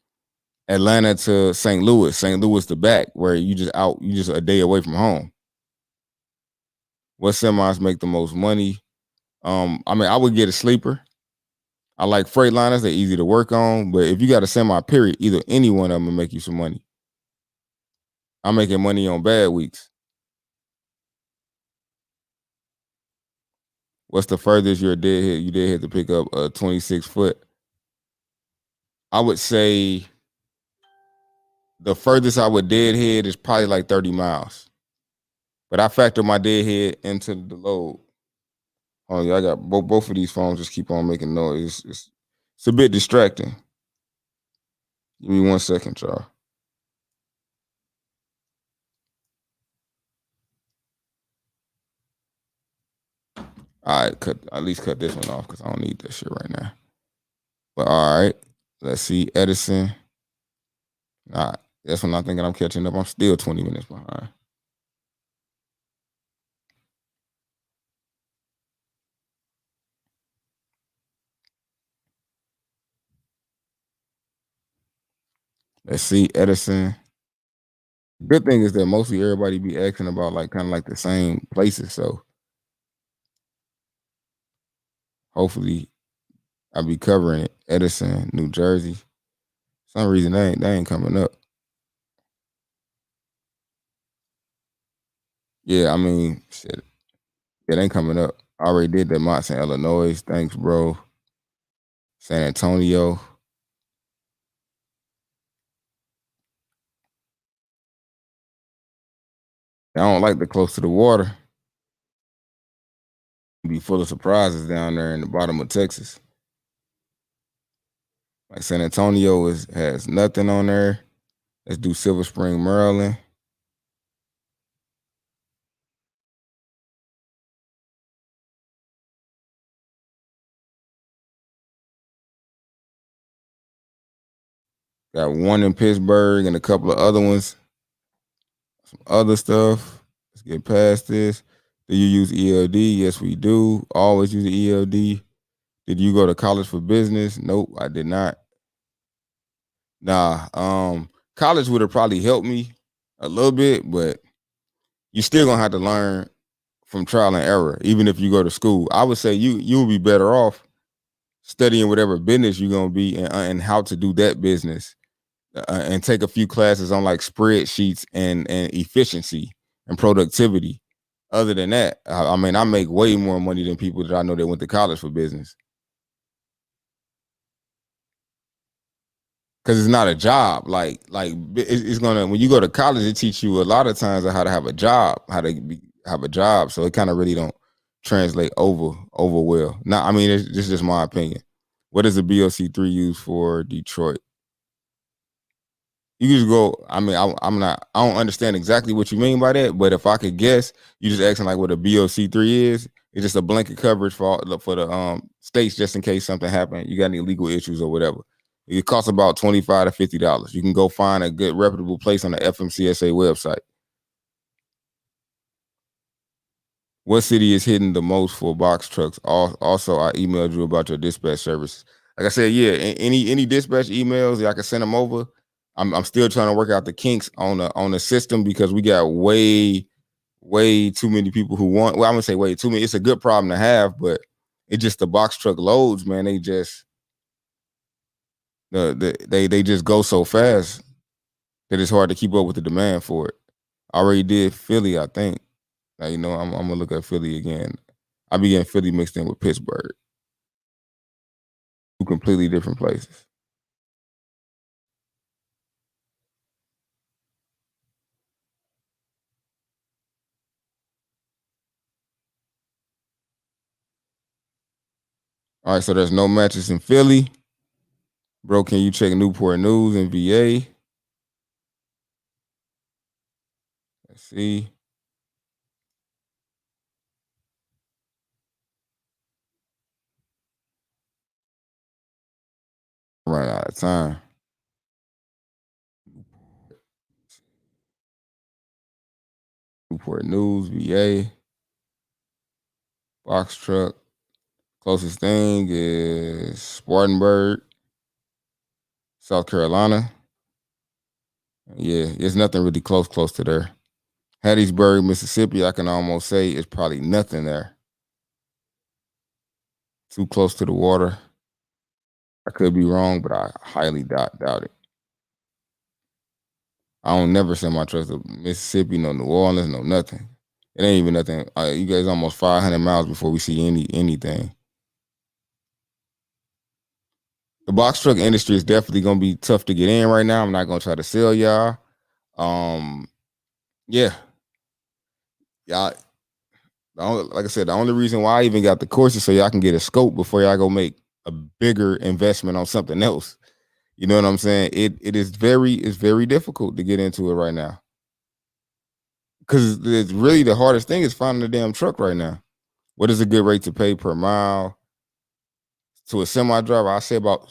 Atlanta to St. Louis to back, where you just a day away from home. What semis make the most money? I mean, I would get a sleeper. I like Freightliners; they're easy to work on. But if you got a semi, period, either any one of them will make you some money. I'm making money on bad weeks. What's the furthest you're dead hit? You did hit to pick up a 26 foot. I would say the furthest I would deadhead is probably like 30 miles. But I factor my deadhead into the load. Oh yeah, I got both of these phones just keep on making noise. It's a bit distracting. Give me 1 second, y'all. All right, at least cut this one off because I don't need that shit right now. But all right, let's see. Edison. All right, that's when I'm thinking I'm catching up. I'm still 20 minutes behind. Let's see, Edison. Good thing is that mostly everybody be asking about like kind of like the same places. So hopefully I'll be covering it. Edison, New Jersey. For some reason they ain't coming up. Yeah, I mean, shit. It ain't coming up. I already did that. Monson, Illinois. Thanks, bro. San Antonio. I don't like the close to the water. Be full of surprises down there in the bottom of Texas. Like San Antonio has nothing on there. Let's do Silver Spring, Maryland. Got one in Pittsburgh and a couple of other ones. Some other stuff. Let's get past this. Do you use ELD? Yes, we do. Always use the ELD. Did you go to college for business? Nope, I did not. Nah, college would have probably helped me a little bit, but you're still gonna have to learn from trial and error, even if you go to school. I would say you would be better off studying whatever business you're gonna be and how to do that business, and take a few classes on like spreadsheets and efficiency and productivity. Other than that, I mean, I make way more money than people that I know that went to college for business. Because it's not a job. Like it's gonna, when you go to college, it teach you a lot of times how to have a job, have a job. So it kind of really don't translate over well. Now, I mean, this is just my opinion. What is the BOC3 used for Detroit? You just go. I mean, I'm not. I don't understand exactly what you mean by that. But if I could guess, you just asking like what a BOC3 is. It's just a blanket coverage for the states, just in case something happened. You got any legal issues or whatever. It costs about $25 to $50. You can go find a good reputable place on the FMCSA website. What city is hitting the most for box trucks? Also, I emailed you about your dispatch services. Like I said, yeah, any dispatch emails, I can send them over. I'm still trying to work out the kinks on the system because we got way too many people who want. Well, I'm gonna say way too many. It's a good problem to have, but it's just the box truck loads, man. They just they just go so fast that it's hard to keep up with the demand for it. I already did Philly, I think. Now, I'm gonna look at Philly again. I be getting Philly mixed in with Pittsburgh. Two completely different places. All right, so there's no matches in Philly. Bro, can you check Newport News in VA? Let's see. Right out of time. Newport News, VA. Box truck. Closest thing is Spartanburg, South Carolina. Yeah, there's nothing really close to there. Hattiesburg, Mississippi, I can almost say it's probably nothing there. Too close to the water. I could be wrong, but I highly doubt it. I don't never send my trucks to Mississippi, no New Orleans, no nothing. It ain't even nothing. You guys almost 500 miles before we see anything. The box truck industry is definitely gonna be tough to get in right now. I'm not gonna try to sell y'all. Um, yeah, y'all. Like I said, the only reason why I even got the course is so y'all can get a scope before y'all go make a bigger investment on something else. You know what I'm saying? It is very difficult to get into it right now because it's really the hardest thing is finding a damn truck right now. What is a good rate to pay per mile to a semi driver? I say about,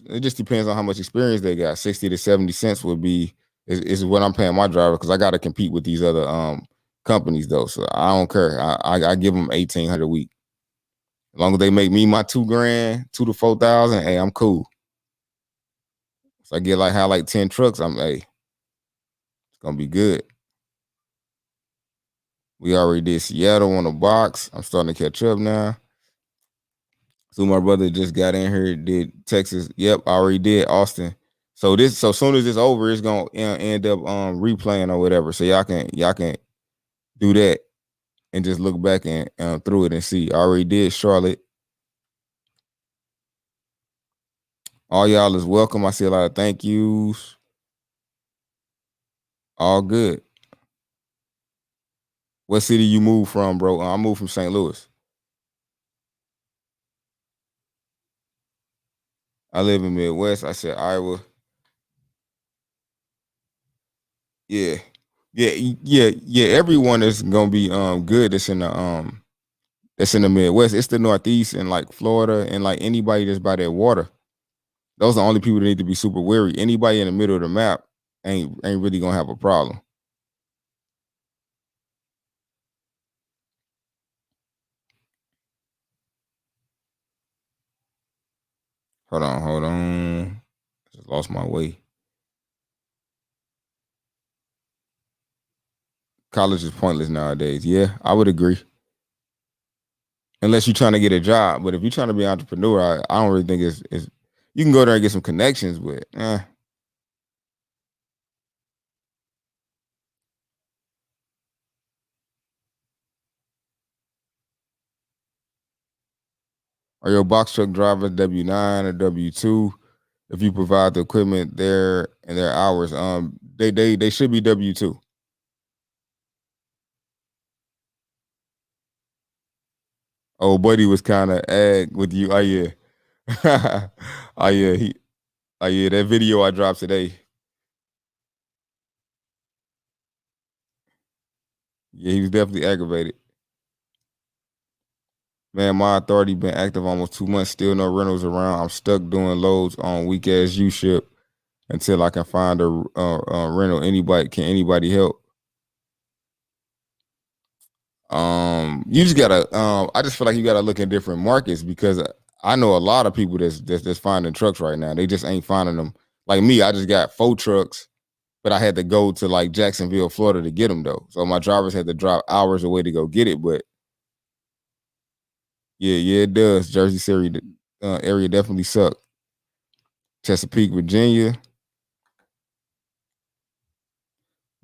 it just depends on how much experience they got. 60 to 70 cents would be is what I'm paying my driver because I got to compete with these other companies though. So I don't care. I give them 1,800 a week. As long as they make me my $2,000, 2 to 4,000, hey, I'm cool. So I get like 10 trucks. It's gonna be good. We already did Seattle on the box. I'm starting to catch up now. So my brother just got in here, did Texas. Yep, I already did Austin. So soon as it's over, it's gonna end up replaying or whatever. So y'all can do that and just look back and through it and see. I already did Charlotte. All y'all is welcome. I see a lot of thank yous. All good. What city you moved from, bro? I moved from St. Louis. I live in Midwest. I said Iowa. Yeah. Yeah. Everyone is gonna be good that's in the Midwest. It's the Northeast and like Florida and like anybody that's by that water. Those are the only people that need to be super wary. Anybody in the middle of the map ain't really gonna have a problem. Hold on. Just lost my way. College is pointless nowadays. Yeah, I would agree. Unless you're trying to get a job. But if you're trying to be an entrepreneur, I don't really think it's you can go there and get some connections with. Are your box truck drivers W-9 or W-2? If you provide the equipment there and their hours, they should be W-2. Oh, buddy was kind of ag with you. Oh yeah, oh yeah, that video I dropped today. Yeah, he was definitely aggravated. Man, my authority been active almost 2 months. Still no rentals around. I'm stuck doing loads on weak ass U ship until I can find a rental. Anybody help? You just gotta. I just feel like you gotta look in different markets because I know a lot of people that's finding trucks right now. They just ain't finding them. Like me, I just got 4 trucks, but I had to go to like Jacksonville, Florida to get them though. So my drivers had to drive hours away to go get it. But yeah, it does. Jersey City area definitely suck. Chesapeake, Virginia.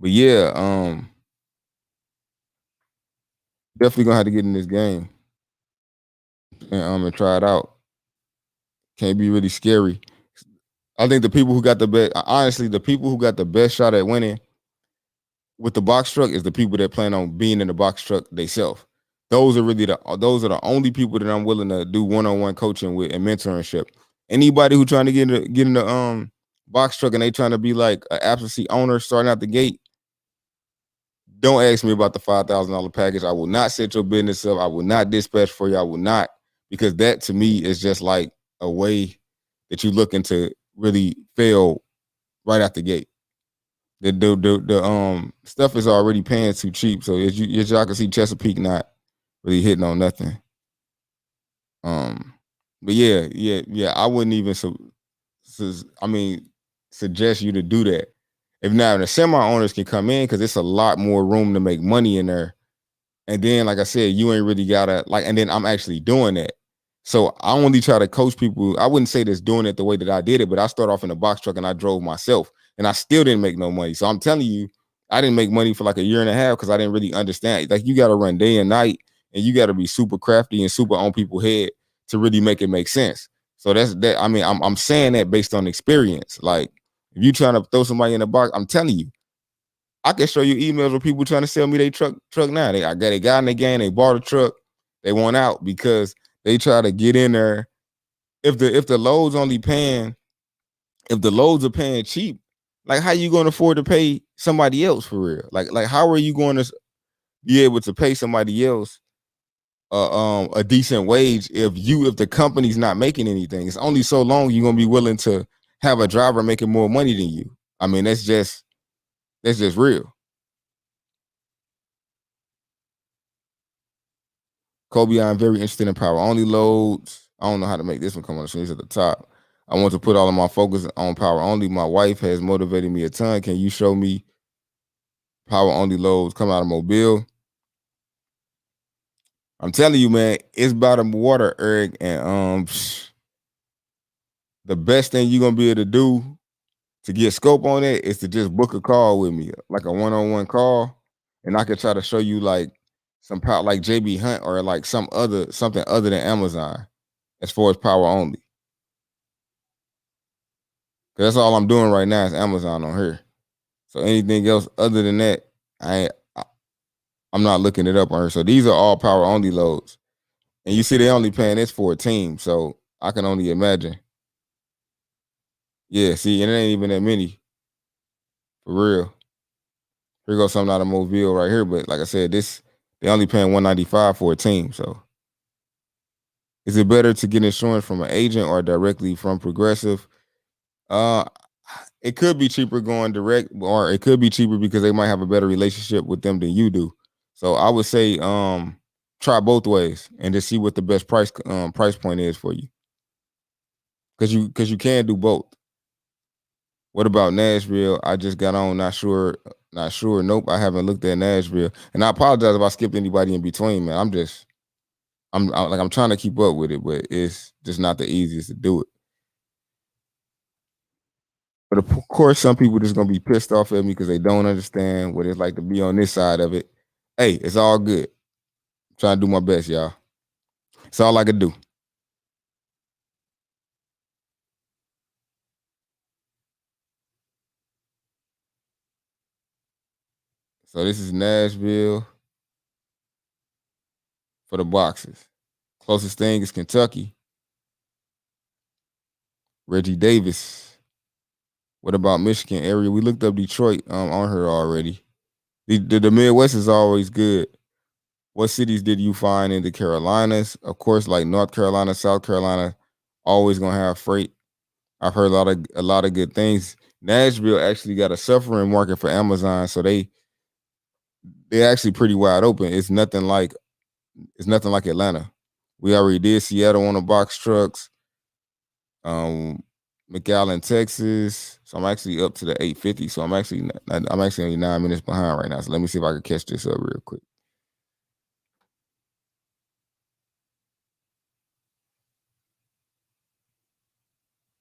But yeah, definitely gonna have to get in this game and try it out. Can't be really scary. I think the people who got the best, honestly, the people who got the best shot at winning with the box truck is the people that plan on being in the box truck themselves. Those are the only people that I'm willing to do one-on-one coaching with and mentorship. Anybody who trying to get in the box truck and they trying to be like an absentee owner starting out the gate, don't ask me about the $5,000 package. I will not set your business up. I will not dispatch for you. I will not, because that to me is just like a way that you looking to really fail right out the gate. The stuff is already paying too cheap. So as y'all can see, Chesapeake not really hitting on nothing. But yeah. I wouldn't even suggest you to do that. If now the semi owners can come in because it's a lot more room to make money in there. And then, like I said, you ain't really gotta like. And then I'm actually doing that. So I only try to coach people. I wouldn't say that's doing it the way that I did it, but I started off in a box truck and I drove myself, and I still didn't make no money. So I'm telling you, I didn't make money for like a year and a half because I didn't really understand. Like you got to run day and night, and you got to be super crafty and super on people's head to really make it make sense. So that's that. I mean, I'm saying that based on experience. Like if you trying to throw somebody in a box, I'm telling you, I can show you emails of people trying to sell me their truck now. They got in the game, they bought a truck, they want out because they try to get in there. If the loads only paying, if the loads are paying cheap, like how you going to afford to pay somebody else for real? Like how are you going to be able to pay somebody else a decent wage if the company's not making anything? It's only so long you're gonna be willing to have a driver making more money than you. I mean, that's just real. Coby, I'm very interested in power only loads. I don't know how to make this one come on the screen. It's at the top. I want to put all of my focus on power only. My wife has motivated me a ton. Can you show me power only loads come out of Mobile? I'm telling you, man, it's by the water, Eric, and the best thing you're gonna be able to do to get scope on it is to just book a call with me, like a one-on-one call, and I could try to show you like some power, like JB Hunt or like something other than Amazon, as far as power only. Cause that's all I'm doing right now is Amazon on her. So anything else other than that, I'm not looking it up on her. So these are all power only loads, and you see they only paying this for a team, so I can only imagine. Yeah, see, and it ain't even that many for real. Here goes something out of Mobile right here, but like I said, this they only paying $195 for a team. So, is it better to get insurance from an agent or directly from Progressive? Uh, it could be cheaper going direct, or it could be cheaper because they might have a better relationship with them than you do. So I would say try both ways and just see what the best price point is for you. Because you can do both. What about Nashville? I just got on, not sure. Not sure. Nope, I haven't looked at Nashville. And I apologize if I skipped anybody in between, man. I'm trying to keep up with it, but it's just not the easiest to do it. But of course, some people just gonna be pissed off at me because they don't understand what it's like to be on this side of it. Hey, it's all good. I'm trying to do my best, y'all. It's all I can do. So this is Nashville for the boxes. Closest thing is Kentucky. Reggie Davis. What about Michigan area? We looked up Detroit on her already. The Midwest is always good. What cities did you find in the Carolinas? Of course, like North Carolina, South Carolina, always gonna have freight. I've heard a lot of good things. Nashville actually got a suffering market for Amazon, so they're actually pretty wide open. It's nothing like Atlanta. We already did Seattle on the box trucks. McAllen, Texas. So I'm actually up to the 850. So I'm actually only 9 minutes behind right now. So let me see if I can catch this up real quick.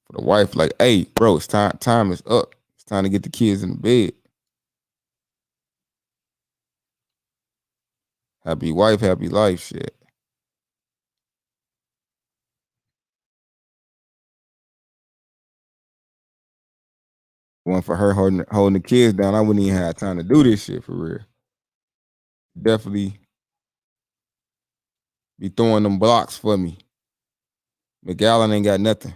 For the wife, like, hey, bro, it's time. Time is up. It's time to get the kids in the bed. Happy wife, happy life. Shit. One for her holding the kids down. I wouldn't even have time to do this shit for real. Definitely be throwing them blocks for me. McAllen ain't got nothing.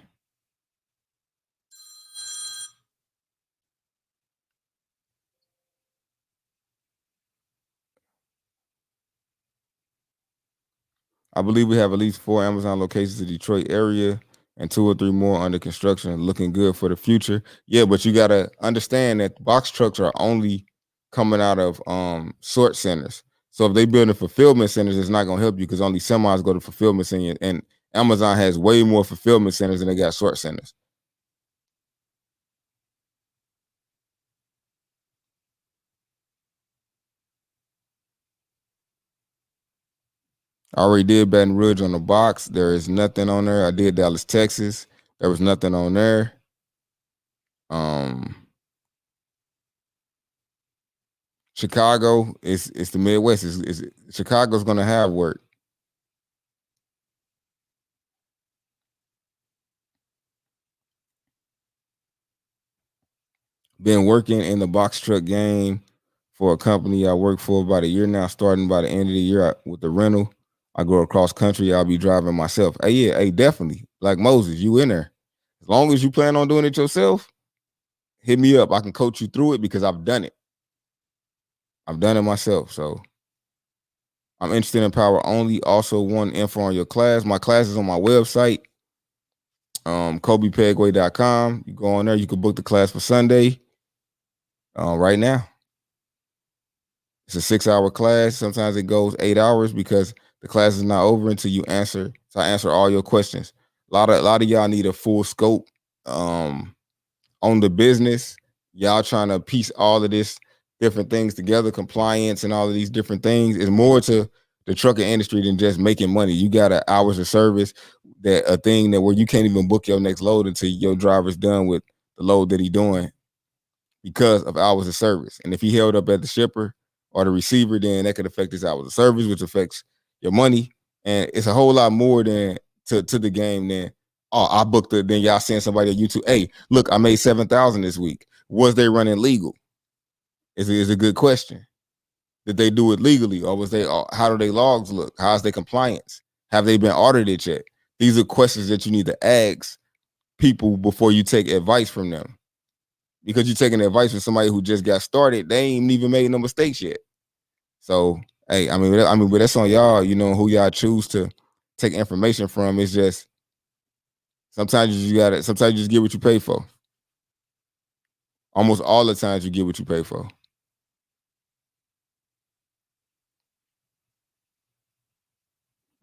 I believe we have at least 4 Amazon locations in the Detroit area and 2 or 3 more under construction, looking good for the future. Yeah, but you gotta understand that box trucks are only coming out of sort centers. So if they building fulfillment centers, it's not gonna help you because only semis go to fulfillment centers, and Amazon has way more fulfillment centers than they got sort centers. I already did Baton Rouge on the box. There is nothing on there. I did Dallas, Texas. There was nothing on there. Um, Chicago is it's the Midwest. Chicago's gonna have work. Been working in the box truck game for a company I work for about a year now. Starting by the end of the year with the rental, I go across country. I'll be driving myself. Hey, yeah, hey, definitely. Like Moses, you in there? As long as you plan on doing it yourself, hit me up. I can coach you through it because I've done it. I've done it myself. So I'm interested in power only. Also, want info on your class. My class is on my website, CobyPegway.com. You go on there. You can book the class for Sunday. Right now, it's a 6-hour class. Sometimes it goes 8 hours because the class is not over until you answer. So I answer all your questions. A lot of y'all need a full scope on the business, y'all trying to piece all of this different things together, compliance and all of these different things, is more to the trucking industry than just making money. You got a hours of service, that a thing that where you can't even book your next load until your driver's done with the load that he doing because of hours of service. And if he held up at the shipper or the receiver, then that could affect his hours of service, which affects your money. And it's a whole lot more than to the game than, oh, I booked it. Then y'all send somebody on YouTube, hey, look, I made 7,000 this week. Was they running legal? Is a good question. Did they do it legally, or was they? How do they logs look? How's their compliance? Have they been audited yet? These are questions that you need to ask people before you take advice from them. Because you're taking advice from somebody who just got started, they ain't even made no mistakes yet. So, hey, but that's on y'all. You know who y'all choose to take information from. It's just sometimes you got sometimes you just get what you pay for. Almost all the times you get what you pay for.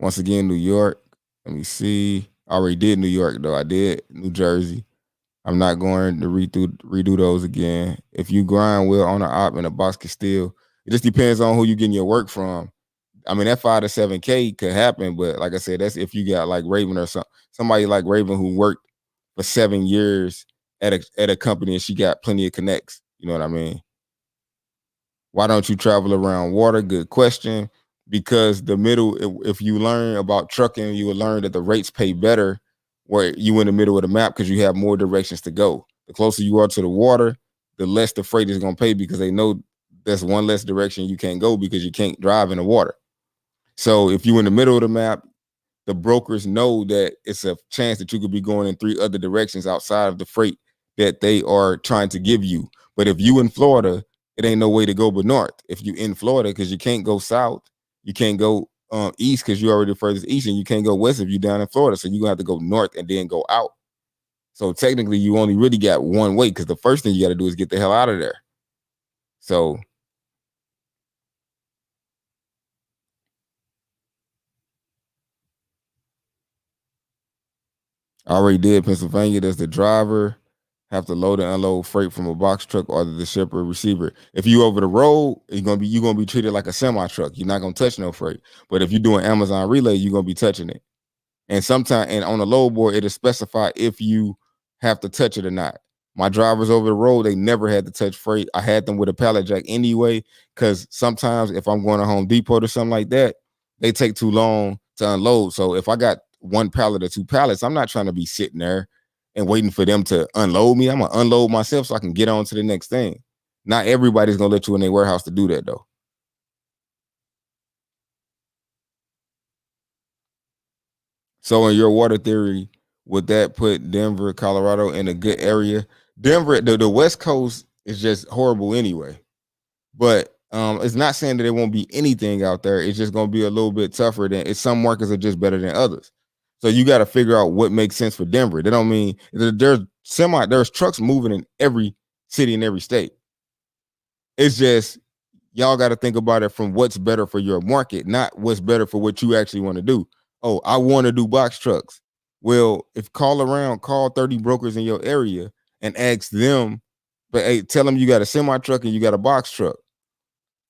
Once again, New York. Let me see. I already did New York though. I did New Jersey. I'm not going to redo those again. If you grind well on the op and the box can still, it just depends on who you getting your work from. I mean, that 5 to 7K could happen, but like I said, that's if you got like Raven or somebody like Raven who worked for 7 years at a company and she got plenty of connects. You know what I mean? Why don't you travel around water? Good question. Because the middle, if you learn about trucking, you will learn that the rates pay better where you in the middle of the map because you have more directions to go. The closer you are to the water, the less the freight is going to pay because they know there's one less direction you can't go because you can't drive in the water. So if you're in the middle of the map, the brokers know that it's a chance that you could be going in 3 other directions outside of the freight that they are trying to give you. But if you in Florida, it ain't no way to go but north. If you in Florida, because you can't go south, you can't go east because you're already furthest east, and you can't go west if you're down in Florida. So you're gonna have to go north and then go out. So technically, you only really got one way because the first thing you got to do is get the hell out of there. So I already did Pennsylvania. Does the driver have to load and unload freight from a box truck or the shipper receiver? If you over the road, you're gonna be treated like a semi truck. You're not gonna touch no freight. But if you're doing Amazon relay, you're gonna be touching it. And sometimes, and on the load board, it'll specify if you have to touch it or not. My drivers over the road, they never had to touch freight. I had them with a pallet jack anyway, because sometimes if I'm going to Home Depot or something like that, they take too long to unload. So if I got 1 pallet or 2 pallets, I'm not trying to be sitting there and waiting for them to unload me. I'm gonna unload myself so I can get on to the next thing. Not everybody's gonna let you in their warehouse to do that though. So in your water theory, would that put Denver, Colorado in a good area? Denver, the West Coast is just horrible anyway. But it's not saying that there won't be anything out there. It's just gonna be a little bit tougher than some markets are just better than others. So you got to figure out what makes sense for Denver. That don't mean there's trucks moving in every city in every state. It's just y'all got to think about it from what's better for your market, not what's better for what you actually want to do. Oh, I want to do box trucks. Well, if call 30 brokers in your area and ask them, but hey, tell them you got a semi truck and you got a box truck.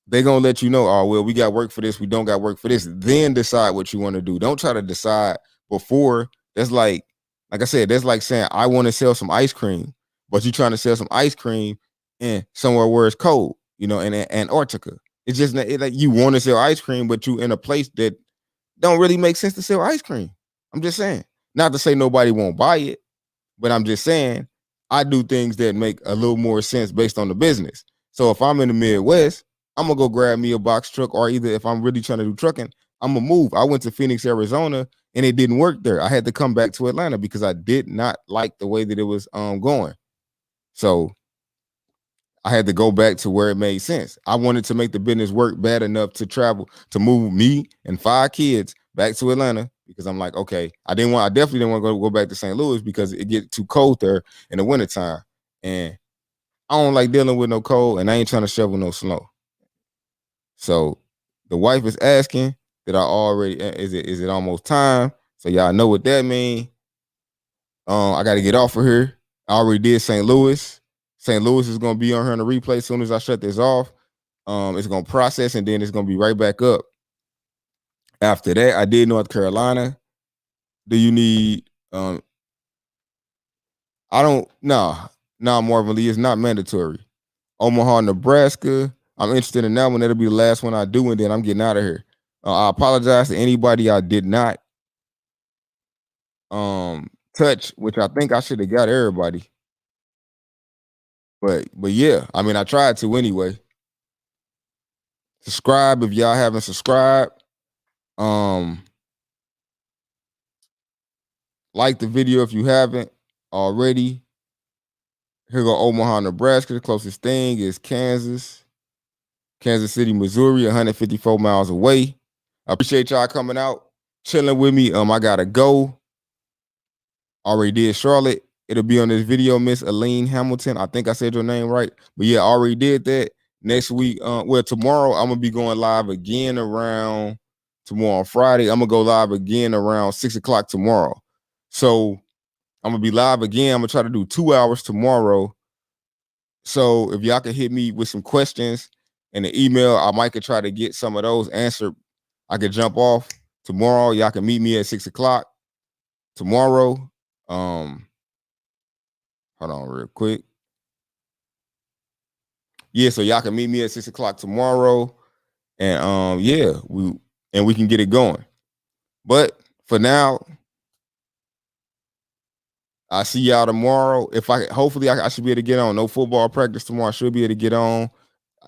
They're gonna let you know, oh, well, we got work for this, we don't got work for this. Then decide what you want to do. Don't try to decide before. That's like I said, that's like saying I want to sell some ice cream, but you're trying to sell some ice cream in somewhere where it's cold, in Antarctica. It's just like you want to sell ice cream, but you in a place that don't really make sense to sell ice cream. I'm just saying. Not to say nobody won't buy it, but I'm just saying I do things that make a little more sense based on the business. So if I'm in the Midwest, I'm gonna go grab me a box truck, or either if I'm really trying to do trucking, I'm gonna move. I went to Phoenix, Arizona, and it didn't work there. I had to come back to Atlanta because I did not like the way that it was going. So I had to go back to where it made sense. I wanted to make the business work bad enough to travel, to move me and 5 kids back to Atlanta because I'm like, okay, I definitely didn't want to go back to St. Louis because it get too cold there in the wintertime. And I don't like dealing with no cold, and I ain't trying to shovel no snow. So the wife is asking that I already is it almost time? So y'all know what that means. I got to get off of here. I already did St. Louis. St. Louis is going to be on here on the replay as soon as I shut this off. It's going to process, and then it's going to be right back up. After that, I did North Carolina. Do you need I don't Marvin Lee, it's not mandatory. Omaha, Nebraska. I'm interested in that one. That'll be the last one I do, and then I'm getting out of here. I apologize to anybody I did not touch, which I think I should have got everybody. But yeah, I mean I tried to anyway. Subscribe if y'all haven't subscribed. Like the video if you haven't already. Here go Omaha, Nebraska. The closest thing is Kansas City, Missouri, 154 miles away. I appreciate y'all coming out, chilling with me. I gotta go. Already did Charlotte. It'll be on this video, Miss Aline Hamilton. I think I said your name right. But yeah, I already did that. Next week, tomorrow, I'm gonna be going live again around tomorrow, Friday. I'm gonna go live again around 6 o'clock tomorrow. So I'm gonna be live again. I'm gonna try to do 2 hours tomorrow. So if y'all can hit me with some questions in the email, I might could try to get some of those answered. I could jump off tomorrow. Y'all can meet me at 6 o'clock tomorrow. Hold on real quick. Yeah, so y'all can meet me at 6 o'clock tomorrow. And we can get it going. But for now, I'll see y'all tomorrow. Hopefully I should be able to get on. No football practice tomorrow. I should be able to get on.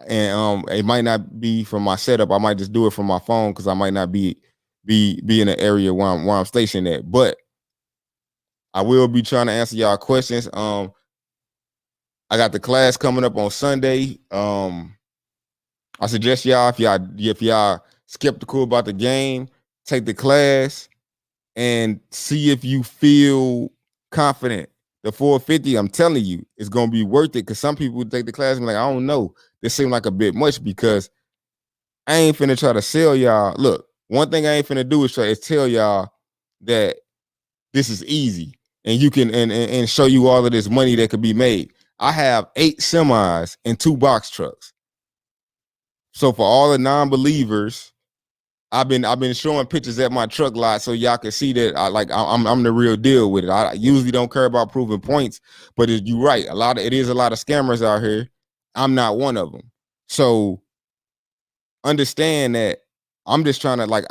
And it might not be from my setup. I might just do it from my phone because I might not be in an area where I'm stationed at. But I will be trying to answer y'all questions. I got the class coming up on Sunday. I suggest y'all if y'all skeptical about the game, take the class and see if you feel confident. The 450, I'm telling you, it's gonna be worth it because some people take the class and be like, I don't know. This seemed like a bit much because I ain't finna try to sell y'all. Look, one thing I ain't finna do is tell y'all that this is easy and you can and show you all of this money that could be made. I have 8 semis and 2 box trucks. So for all the non-believers, I've been showing pictures at my truck lot so y'all can see that I'm the real deal with it. I usually don't care about proving points, but you're right. It is a lot of scammers out here. I'm not one of them. So understand that I'm just trying to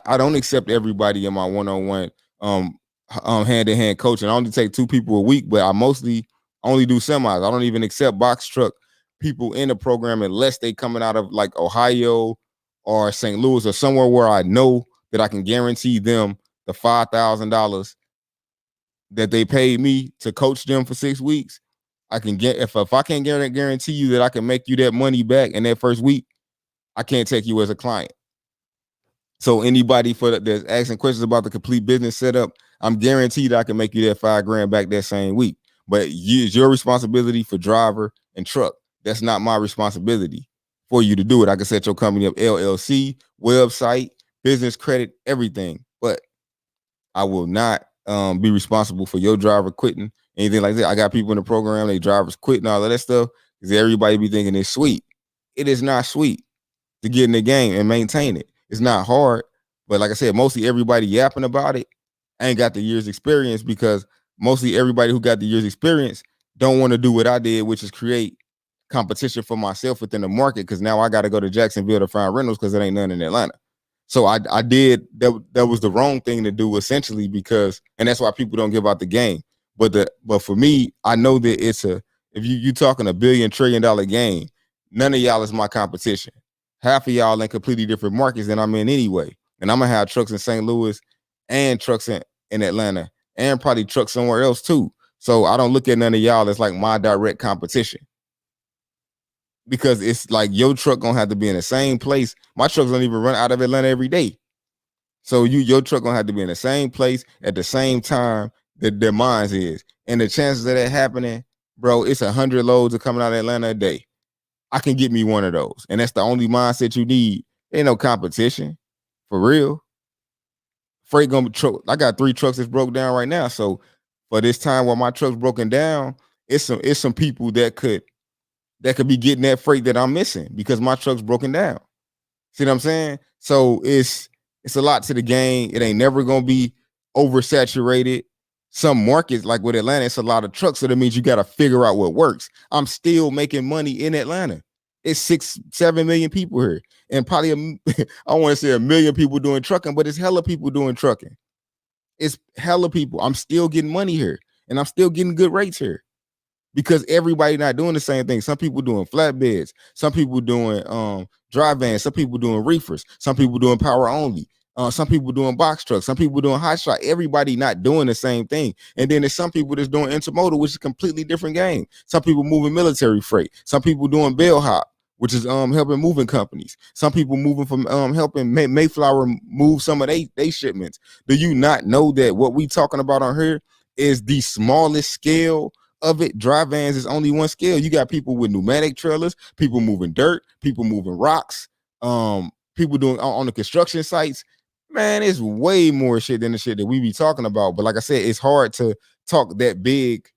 I don't accept everybody in my one-on-one hand-to-hand coaching. I only take 2 people a week, but I mostly only do semis. I don't even accept box truck people in the program unless they coming out of like Ohio or St. Louis or somewhere where I know that I can guarantee them the $5,000 that they paid me to coach them for 6 weeks. I can get if I can't guarantee you that I can make you that money back in that first week, I can't take you as a client. So anybody that's asking questions about the complete business setup, I'm guaranteed I can make you that $5,000 back that same week. But it's your responsibility for driver and truck. That's not my responsibility for you to do it. I can set your company up, LLC, website, business credit, everything. But I will not be responsible for your driver quitting, anything like that. I got people in the program, they drivers quitting, all of that stuff, because everybody be thinking it's sweet. It is not sweet to get in the game and maintain it. It's not hard, but like I said, mostly everybody yapping about it ain't got the years experience because mostly everybody who got the years experience don't want to do what I did, which is create competition for myself within the market because now I got to go to Jacksonville to find rentals because there ain't none in Atlanta. So I did that was the wrong thing to do essentially because, and that's why people don't give out the game. But for me, I know that if you talking $1 billion, $1 trillion game, none of y'all is my competition. Half of y'all in completely different markets than I'm in anyway. And I'm gonna have trucks in St. Louis and trucks in Atlanta and probably trucks somewhere else too. So I don't look at none of y'all as like my direct competition. Because it's like your truck gonna have to be in the same place. My trucks don't even run out of Atlanta every day. So your truck gonna have to be in the same place at the same time that their mines is. And the chances of that happening, bro, it's 100 loads of coming out of Atlanta a day. I can get me one of those. And that's the only mindset you need. Ain't no competition. For real. Freight gonna be I got 3 trucks that's broke down right now. So for this time while my truck's broken down, it's some people that could be getting that freight that I'm missing because my truck's broken down. See what I'm saying? So it's a lot to the game. It ain't never gonna be oversaturated. Some markets, like with Atlanta, it's a lot of trucks, so that means you got to figure out what works. I'm still making money in Atlanta. It's 6-7 million people here, and probably I want to say 1 million people doing trucking, but it's hella people doing trucking. It's hella people. I'm still getting money here, and I'm still getting good rates here because everybody not doing the same thing. Some people doing flatbeds, some people doing dry vans, some people doing reefers, some people doing power only, some people doing box trucks, some people doing hot shot. Everybody not doing the same thing. And then there's some people that's doing intermodal, which is a completely different game. Some people moving military freight, some people doing bellhop, which is helping moving companies. Some people moving from helping Mayflower move some of they shipments. Do you not know that what we talking about on here is the smallest scale of it? Dry vans is only one scale. You got people with pneumatic trailers, people moving dirt, people moving rocks, people doing on the construction sites. Man, it's way more shit than the shit that we be talking about. But like I said, it's hard to talk that big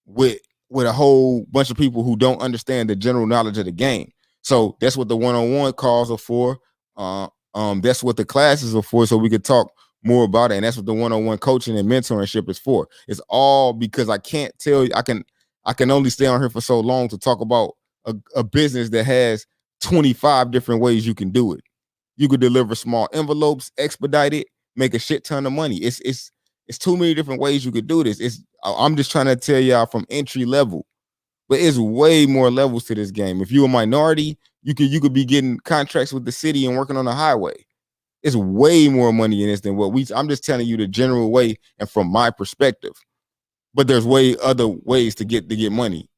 with a whole bunch of people who don't understand the general knowledge of the game. So that's what the one-on-one calls are for. That's what the classes are for, so we could talk more about it. And that's what the one-on-one coaching and mentorship is for. It's all because I can't tell you, I can only stay on here for so long to talk about a business that has 25 different ways you can do it. You could deliver small envelopes, expedite it, make a shit ton of money. It's too many different ways you could do this. I'm just trying to tell y'all from entry level, but it's way more levels to this game. If you're a minority, you could be getting contracts with the city and working on the highway. It's way more money in this than I'm just telling you the general way and from my perspective. But there's way other ways to get money.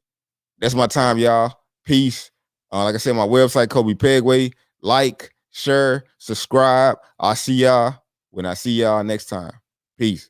That's my time, y'all. Peace. Like I said, my website, Coby Pegway. Like, share, subscribe. I'll see y'all when I see y'all next time. Peace.